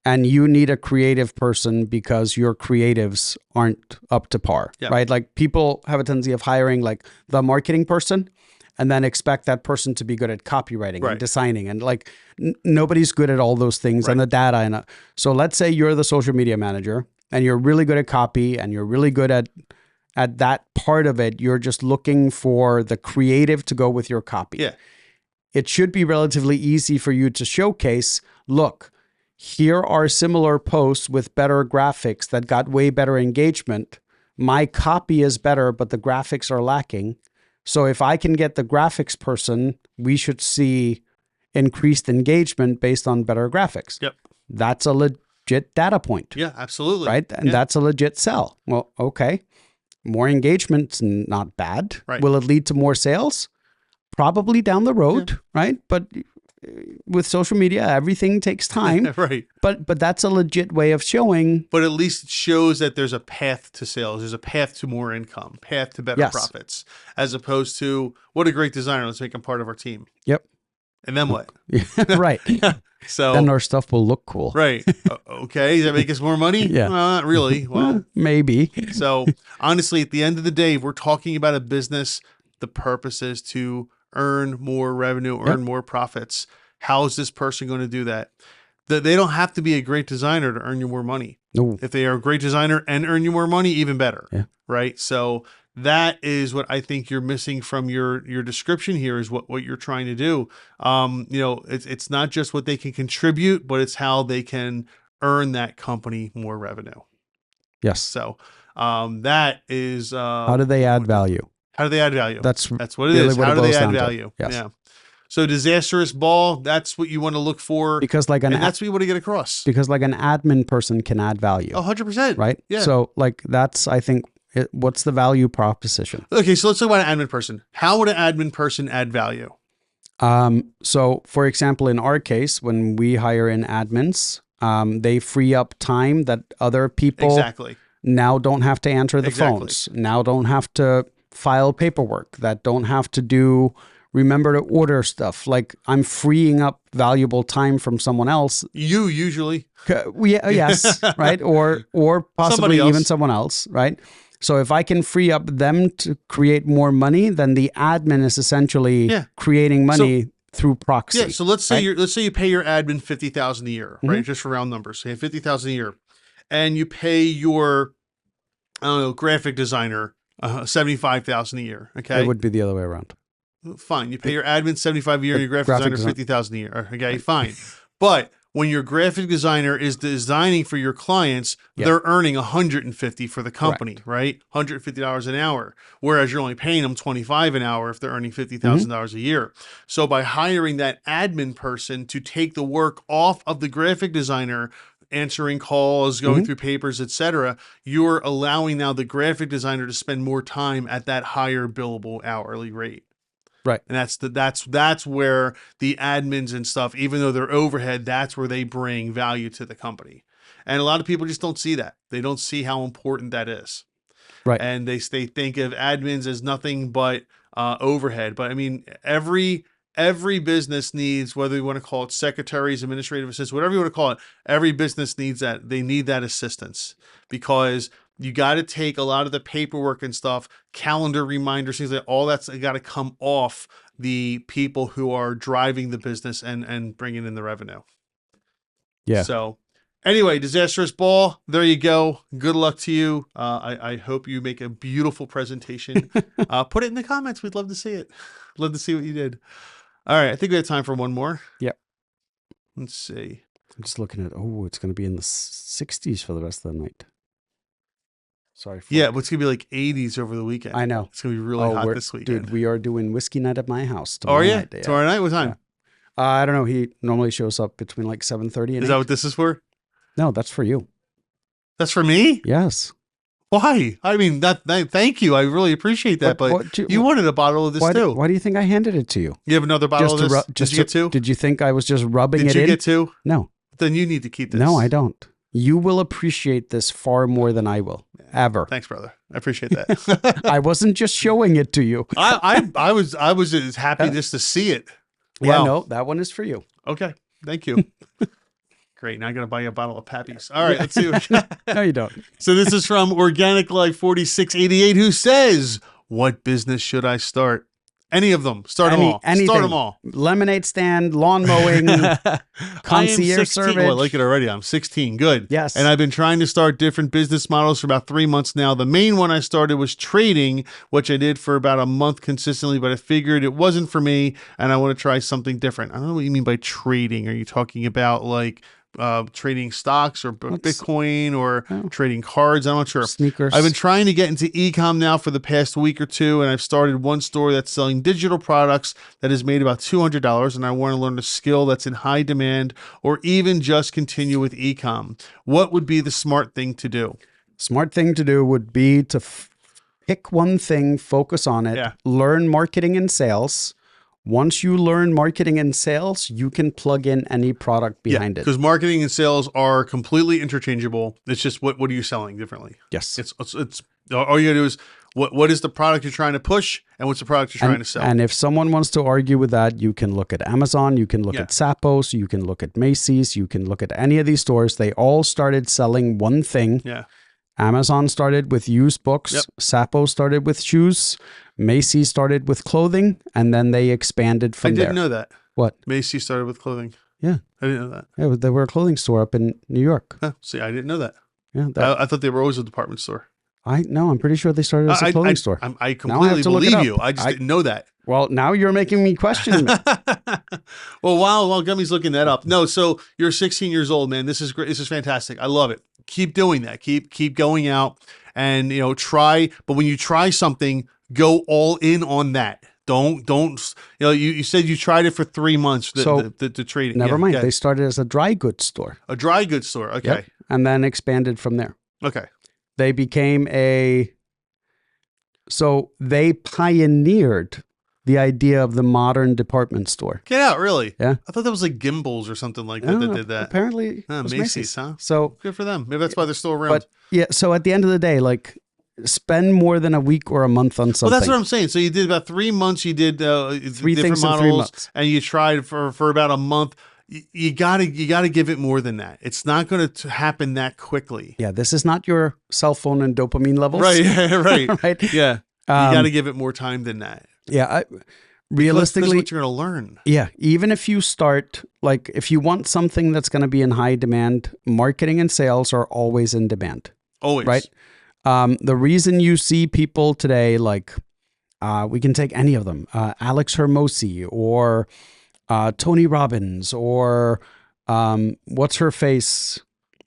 and you need a creative person because your creatives aren't up to par, Yeah. right? Like people have a tendency of hiring like the marketing person and then expect that person to be good at copywriting Right. and designing and like nobody's good at all those things and the data. And so let's say you're the social media manager and you're really good at copy and you're really good at that part of it. You're just looking for the creative to go with your copy. Yeah. It should be relatively easy for you to showcase, look, here are similar posts with better graphics that got way better engagement. My copy is better, but the graphics are lacking. So if I can get the graphics person, we should see increased engagement based on better graphics. Yep. That's a legit data point. Yeah, absolutely. Right? And that's a legit sell. Well, okay. More engagement's not bad. Right. Will it lead to more sales? Probably down the road, right? But with social media, everything takes time. Right. But that's a legit way of showing. But at least it shows that there's a path to sales. There's a path to more income, path to better profits, as opposed to what a great designer. Let's make him part of our team. Yep. And then what? Right. So then our stuff will look cool. Right. Okay. Does that make us more money? Yeah. Well, not really. Well, maybe. So honestly, at the end of the day, if we're talking about a business, the purpose is to earn more revenue, earn more profits. How is this person going to do that? They don't have to be a great designer to earn you more money. No. If they are a great designer and earn you more money, even better. Yeah. Right. So that is what I think you're missing from your description here is what you're trying to do. It's not just what they can contribute, but it's how they can earn that company more revenue. Yes. So that is how do they add value? How do they add value? That's what it really is. What How it do they boils add down to. value? Yes. Yeah. So disastrous ball, that's what you want to look for. Because like and that's what you want to get across. Because like an admin person can add value. 100%. Right? Yeah. So like that's, I think, what's the value proposition? Okay, so let's talk about an admin person. How would an admin person add value? So for example, in our case, when we hire in admins, they free up time that other people now don't have to answer the phones, now don't have to file paperwork, that don't have to remember to order stuff. Like I'm freeing up valuable time from someone else. You usually. Yes, right? Or possibly even someone else, right? So if I can free up them to create more money, then the admin is essentially creating money through proxy. Yeah. So let's say you pay your admin $50,000 a year, right? Just for round numbers. So you have $50,000 a year, and you pay your graphic designer $75,000 a year. Okay. It would be the other way around. Fine. You pay your admin $75,000 a year, and your graphic designer $50,000 a year. Okay. Fine. But when your graphic designer is designing for your clients, they're earning $150 for the company, right? $150 an hour, whereas you're only paying them $25 an hour if they're earning $50,000 a year. So by hiring that admin person to take the work off of the graphic designer, answering calls, going through papers, etc., you're allowing now the graphic designer to spend more time at that higher billable hourly rate. Right. And that's where the admins and stuff, even though they're overhead, that's where they bring value to the company. And a lot of people just don't see that. They don't see how important that is. Right. And they think of admins as nothing but overhead. But I mean, every business needs, whether you want to call it secretaries, administrative assistants, whatever you want to call it, every business needs that. They need that assistance because you got to take a lot of the paperwork and stuff, calendar reminders, things like all that's got to come off the people who are driving the business and bringing in the revenue. Yeah. So anyway, disastrous ball. There you go. Good luck to you. I hope you make a beautiful presentation. Put it in the comments. We'd love to see it. Love to see what you did. All right. I think we have time for one more. Yep. Let's see. I'm just looking at, it's going to be in the 60s for the rest of the night. Sorry. Yeah, but it's going to be like 80s over the weekend. I know. It's going to be really hot this weekend. Dude, we are doing whiskey night at my house tomorrow night. Yeah. Tomorrow night? What time? Yeah. I don't know. He normally shows up between like 7:30 and 8. Is that what this is for? No, that's for you. That's for me? Yes. Why? I mean, thank you. I really appreciate that. But you wanted a bottle of this too. Why do you think I handed it to you? You have another bottle of this? Did you get two? Did you think I was just rubbing it in? Did you get two? No. Then you need to keep this. No, I don't. You will appreciate this far more than I will, ever. Thanks, brother. I appreciate that. I wasn't just showing it to you. I was just happy just to see it. Wow. Yeah, no, that one is for you. Okay. Thank you. Great. Now I'm going to buy you a bottle of Pappy's. All right. Let's see. No, you don't. So this is from Organic Life 4688, who says, what business should I start? Any of them. Start them all. Anything. Start them all. Lemonade stand, lawn mowing, concierge service. Oh, I like it already. I'm 16. Good. Yes. And I've been trying to start different business models for about 3 months now. The main one I started was trading, which I did for about a month consistently, but I figured it wasn't for me and I want to try something different. I don't know what you mean by trading. Are you talking about like trading stocks or Bitcoin or trading cards? I'm not sure. Sneakers. I've been trying to get into e-com now for the past week or two, and I've started one store that's selling digital products that has made about $200, and I want to learn a skill that's in high demand or even just continue with e-com. What would be the smart thing to do? Smart thing to do would be to pick one thing, focus on it, learn marketing and sales. Once you learn marketing and sales, you can plug in any product behind it. Because marketing and sales are completely interchangeable. It's just what are you selling differently? Yes. It's all you gotta do is what is the product you're trying to push and what's the product you're trying to sell. And if someone wants to argue with that, you can look at Amazon, you can look at Zappos, you can look at Macy's, you can look at any of these stores. They all started selling one thing. Yeah. Amazon started with used books. Zappos started with shoes. Macy's started with clothing, and then they expanded from there. I didn't know that. What? Macy's started with clothing. Yeah. I didn't know that. Yeah, they were a clothing store up in New York. Huh. See, I didn't know that. Yeah, I thought they were always a department store. I'm pretty sure they started as a clothing store. I completely believe you. I just didn't know that. Well, now you're making me question it. Well, while Gummy's looking that up. No, so you're 16 years old, man. This is great. This is fantastic. I love it. Keep doing that. Keep going out and, try. But when you try something, go all in on that. Don't, you said you tried it for 3 months, the trading. Never mind. They started as a dry goods store. A dry goods store. Okay. Yep. And then expanded from there. Okay. They became so they pioneered the idea of the modern department store. Get out, really? Yeah. I thought that was like Gimbals or something like that that did that. Apparently, it was Macy's, huh? So good for them. Maybe that's why they're still around. But yeah, so at the end of the day, like, spend more than a week or a month on something. Well, that's what I'm saying. So you did about 3 months. You did 3 different things models, in 3 months, and you tried for about a month. You gotta give it more than that. It's not going to happen that quickly. Yeah, this is not your cell phone and dopamine levels. Right, right, right. Yeah, you got to give it more time than that. Yeah, realistically, that's what you're going to learn. Yeah, even if you start, like, if you want something that's going to be in high demand, marketing and sales are always in demand. Always, right? The reason you see people today, like, we can take any of them, Alex Hermosi or Tony Robbins or what's her face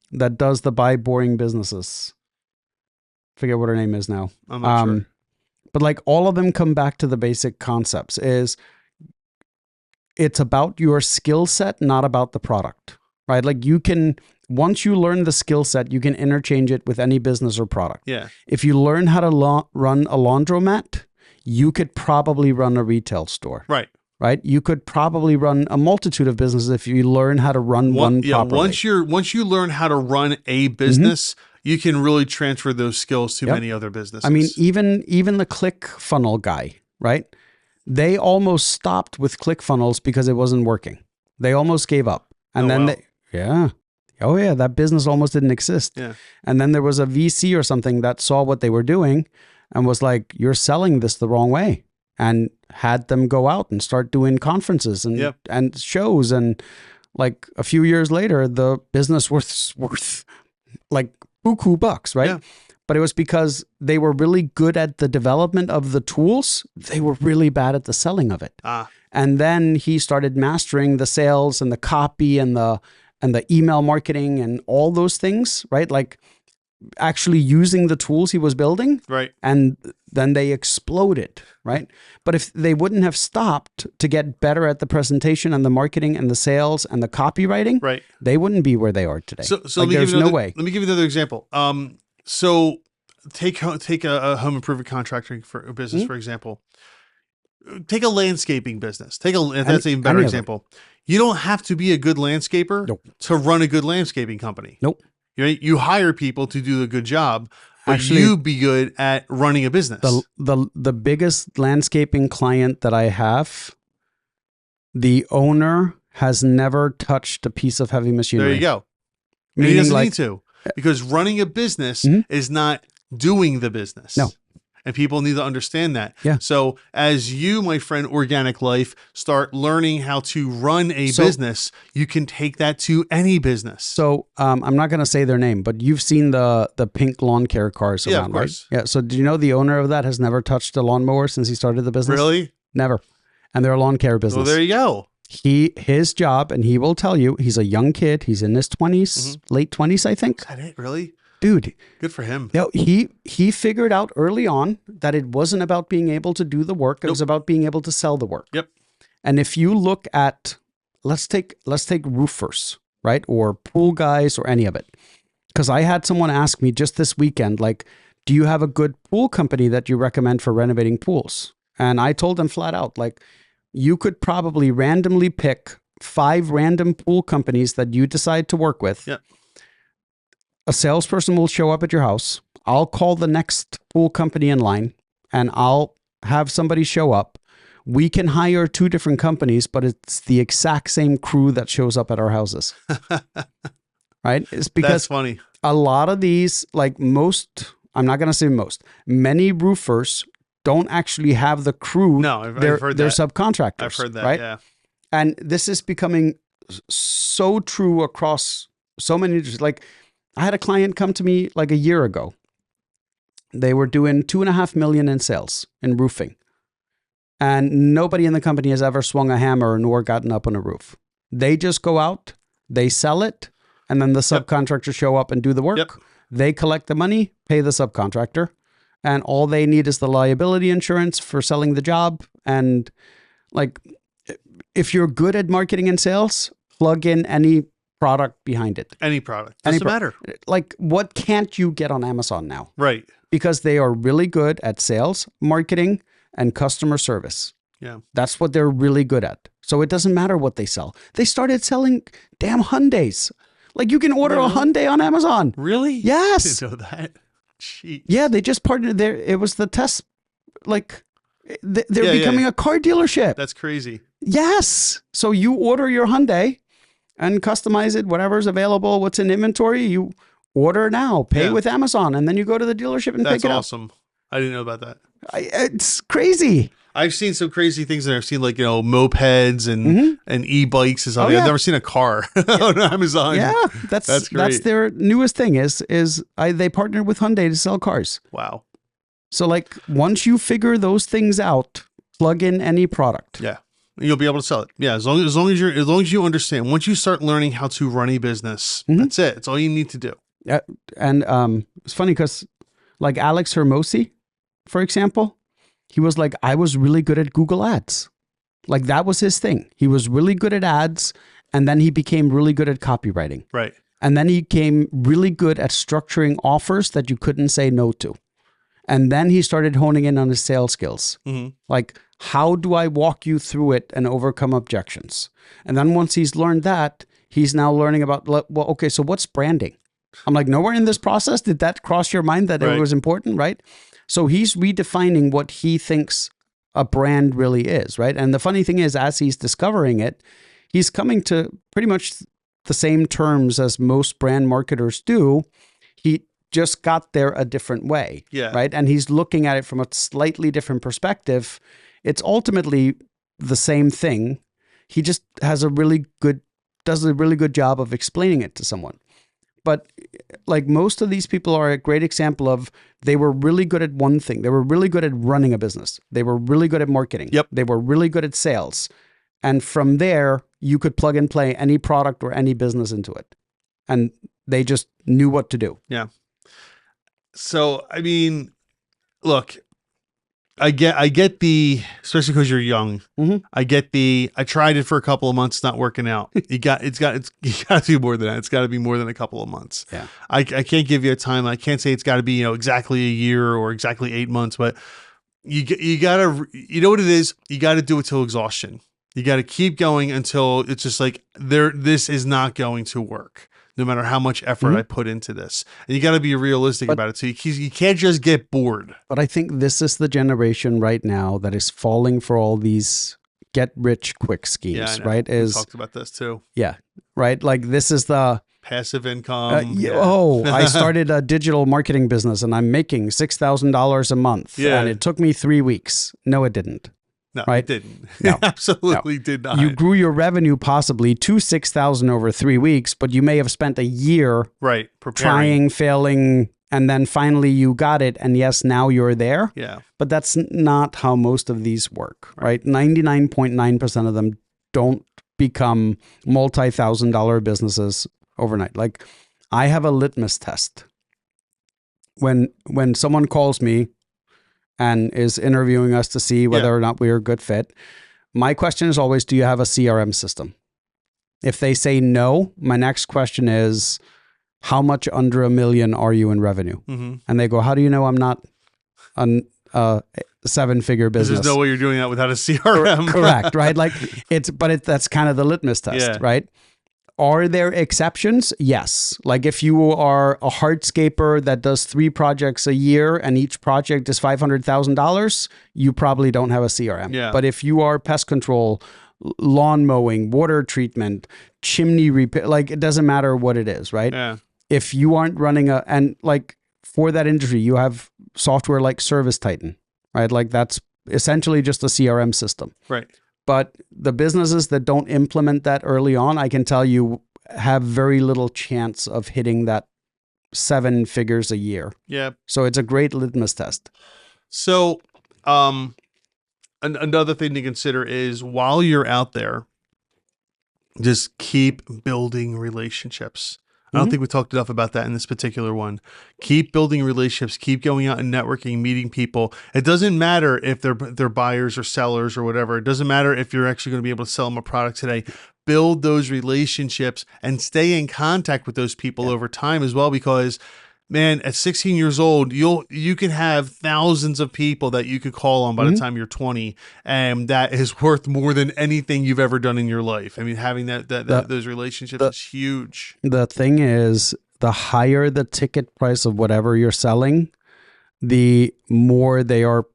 that does the buy boring businesses? Forget what her name is now. I'm not sure. But like all of them come back to the basic concepts is it's about your skill set, not about the product, right? Like once you learn the skill set, you can interchange it with any business or product. Yeah. If you learn how to run a laundromat, you could probably run a retail store. Right. Right? You could probably run a multitude of businesses if you learn how to run one properly. Once you learn how to run a business, you can really transfer those skills to many other businesses. I mean, even the ClickFunnels guy, right? They almost stopped with ClickFunnels because it wasn't working. They almost gave up. And that business almost didn't exist. Yeah. And then there was a VC or something that saw what they were doing and was like, you're selling this the wrong way. And had them go out and start doing conferences and shows. And like a few years later, the business was worth like buku bucks, right? Yeah. But it was because they were really good at the development of the tools. They were really bad at the selling of it. And then he started mastering the sales and the copy and the email marketing and all those things, right? Like actually using the tools he was building, Right. and then they exploded, right? But if they wouldn't have stopped to get better at the presentation and the marketing and the sales and the copywriting, Right. they wouldn't be where they are today. So Like, let me give there's you another, no way. Let me give you another example. So take a home improvement contracting for a business, for example. Take a landscaping business. That's an even better any of them. example. You don't have to be a good landscaper Nope. to run a good landscaping company. Nope. You hire people to do a good job, but Actually, you be good at running a business. The biggest landscaping client that I have, the owner has never touched a piece of heavy machinery. There you go. And he Meaning, doesn't like, need to, because running a business Mhm. is not doing the business. No. And people need to understand that. Yeah. So as you, my friend, Organic Life, start learning how to run a So- business, you can take that to any business. So I'm not going to say their name, but you've seen the pink lawn care cars Yeah, of around, course. right? Yeah. So do you know the owner of that has never touched a lawnmower since he started the business? Really? Never. And they're a lawn care business. Well, there you go. His job, and he will tell you, he's a young kid. He's in his 20s, late 20s, I think. Is that it? Really? Dude, Good for him. you know, he figured out early on that it wasn't about being able to do the work. It was about being able to sell the work. Yep. And if you look at, let's take roofers, right? Or pool guys or any of it. Because I had someone ask me just this weekend, like, do you have a good pool company that you recommend for renovating pools? And I told them flat out, like, you could probably randomly pick 5 random pool companies that you decide to work with. Yep. A salesperson will show up at your house. I'll call the next pool company in line and I'll have somebody show up. We can hire 2 different companies, but it's the exact same crew that shows up at our houses. Right? It's because That's funny. a lot of these, like most, I'm not going to say most, many roofers don't actually have the crew. No, I've heard they're that. subcontractors. I've heard that. Right? Yeah. And this is becoming so true across so many industries. Like, I had a client come to me like a year ago. They were doing $2.5 million in sales in roofing. And nobody in the company has ever swung a hammer nor gotten up on a roof. They just go out, they sell it, and then the subcontractors show up and do the work. Yep. They collect the money, pay the subcontractor, and all they need is the liability insurance for selling the job. And like, if you're good at marketing and sales, plug in any product behind it. Any product. Doesn't matter. Like, what can't you get on Amazon now? Right. Because they are really good at sales, marketing, and customer service. Yeah. That's what they're really good at. So it doesn't matter what they sell. They started selling damn Hyundais. Like, you can order a Hyundai on Amazon. Really? Yes. I didn't know that. Jeez. Yeah, they just partnered there. It was the test. Like, they're Yeah, becoming a car dealership. That's crazy. Yes. So you order your Hyundai and customize it, whatever's available, what's in inventory, you order now, pay with Amazon, and then you go to the dealership and That's pick it up. awesome. I didn't know about that. It's crazy. I've seen some crazy things there. I've seen, like, mopeds and e-bikes and something. yeah. I've never seen a car on Amazon. Yeah, that's great. their newest thing they partnered with Hyundai to sell cars. Wow. So, like, once you figure those things out, plug in any product. Yeah. You'll be able to sell it. Yeah, as long as you understand. Once you start learning how to run a business, that's it. It's all you need to do. Yeah, and it's funny because, like, Alex Hermosi, for example, he was like, I was really good at Google Ads. Like, that was his thing. He was really good at ads, and then he became really good at copywriting. Right. And then he became really good at structuring offers that you couldn't say no to. And then he started honing in on his sales skills. Mm-hmm. Like, how do I walk you through it and overcome objections? And then once he's learned that, he's now learning about, well, okay, so what's branding? I'm like, nowhere in this process did that cross your mind that it was important, right? So he's redefining what he thinks a brand really is, right? And the funny thing is, as he's discovering it, he's coming to pretty much the same terms as most brand marketers do. He just got there a different way, right? And he's looking at it from a slightly different perspective. It's ultimately the same thing. He just does a really good job of explaining it to someone. But like, most of these people are a great example of, they were really good at one thing. They were really good at running a business. They were really good at marketing. Yep. They were really good at sales. And from there, you could plug and play any product or any business into it. And they just knew what to do. Yeah. So, I mean, look, I get the, especially because you're young. Mhm. I tried it for a couple of months, not working out. You got to be more than that. It's got to be more than a couple of months. Yeah. I can't give you a time. I can't say it's got to be, exactly a year or exactly 8 months, but you gotta, you know what it is? You got to do it till exhaustion. You got to keep going until it's just like this is not going to work. No matter how much effort I put into this, and you got to be realistic about it. So you can't just get bored. But I think this is the generation right now that is falling for all these get rich quick schemes, Yeah, I know. right? We talked about this too. Yeah, right. Like this is the Passive income. I started a digital marketing business and I'm making $6,000 a month. Yeah. And it took me 3 weeks. No, it didn't. No, right? it didn't. No. Absolutely did not. You grew your revenue possibly to 6,000 over 3 weeks, but you may have spent a year right trying, preparing. failing, and then finally you got it. And yes, now you're there. Yeah. But that's not how most of these work, right? 99.9% of them don't become multi-$1,000 businesses overnight. Like I have a litmus test. When someone calls me and is interviewing us to see whether or not we're a good fit, my question is always, do you have a CRM system? If they say no, my next question is, how much under $1 million are you in revenue? Mm-hmm. And they go, how do you know I'm not a 7-figure business? There's no way you're doing that without a CRM. Correct, right? Like that's kind of the litmus test, right? Are there exceptions? Yes. Like if you are a hardscaper that does 3 projects a year and each project is $500,000, you probably don't have a CRM. Yeah. But if you are pest control, lawn mowing, water treatment, chimney repair, like it doesn't matter what it is, right? Yeah. If you aren't running and like for that industry, you have software like Service Titan, right? Like that's essentially just a CRM system. Right. But the businesses that don't implement that early on, I can tell you, have very little chance of hitting that 7 figures a year. Yeah. So it's a great litmus test. So, another thing to consider is while you're out there, just keep building relationships. I don't think we talked enough about that in this particular one. Keep building relationships, keep going out and networking, meeting people. It doesn't matter if they're buyers or sellers or whatever. It doesn't matter if you're actually going to be able to sell them a product today. Build those relationships and stay in contact with those people over time as well, because man, at 16 years old, you can have thousands of people that you could call on by the time you're 20, and that is worth more than anything you've ever done in your life. I mean, having those relationships is huge. The thing is, the higher the ticket price of whatever you're selling, the more they are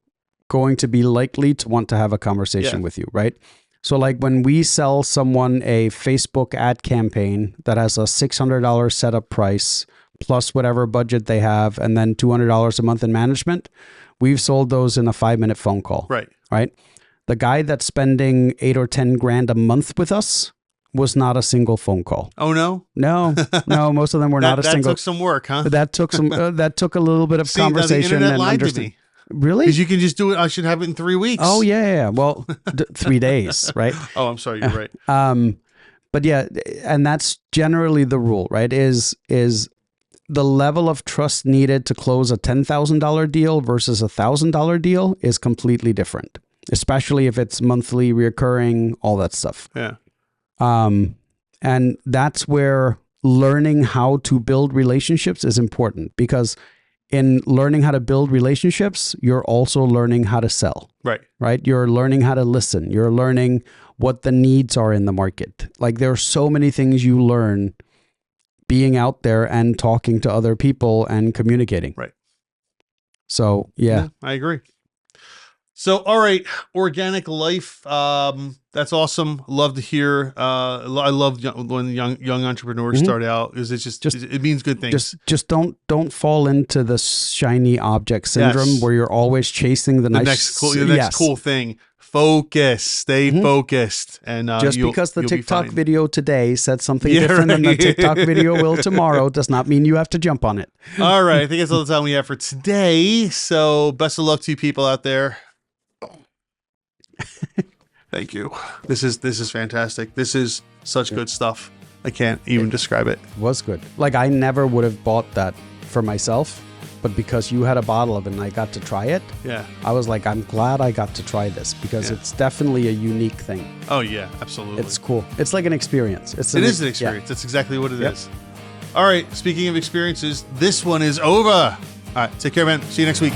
going to be likely to want to have a conversation with you, right? So like when we sell someone a Facebook ad campaign that has a $600 setup price plus whatever budget they have, and then $200 a month in management, we've sold those in a 5-minute phone call. Right. The guy that's spending 8 or 10 grand a month with us was not a single phone call. Oh no, no. Most of them were not a single. That took some work, huh? That took some. That took a little bit of conversation. The internet lied to me. Really? Because you can just do it. I should have it in 3 weeks. Oh yeah. Well, 3 days, right? Oh, I'm sorry. You're right. But yeah, and that's generally the rule, right? Is the level of trust needed to close a $10,000 deal versus a $1,000 deal is completely different, especially if it's monthly, recurring, all that stuff. Yeah. And that's where learning how to build relationships is important, because in learning how to build relationships, you're also learning how to sell. Right? You're learning how to listen. You're learning what the needs are in the market. Like there are so many things you learn being out there and talking to other people and communicating. Right. So, yeah. I agree. So, all right, organic life. That's awesome. Love to hear. I love when young entrepreneurs start out, because it's just it means good things. Just don't fall into the shiny object syndrome where you're always chasing the next cool thing. Focus, stay focused, and just because the TikTok video today said something different than the TikTok video will tomorrow does not mean you have to jump on it. All right, I think that's all the time we have for today. So best of luck to you people out there. Thank you. This is fantastic. This is such good stuff. I can't even describe it. Was good. Like I never would have bought that for myself, but because you had a bottle of it and I got to try it, Yeah. I was like, I'm glad I got to try this because Yeah. it's definitely a unique thing. Oh yeah, absolutely. It's cool. It's like an experience. It is an experience. That's exactly what it is. All right. Speaking of experiences, this one is over. All right. Take care, man. See you next week.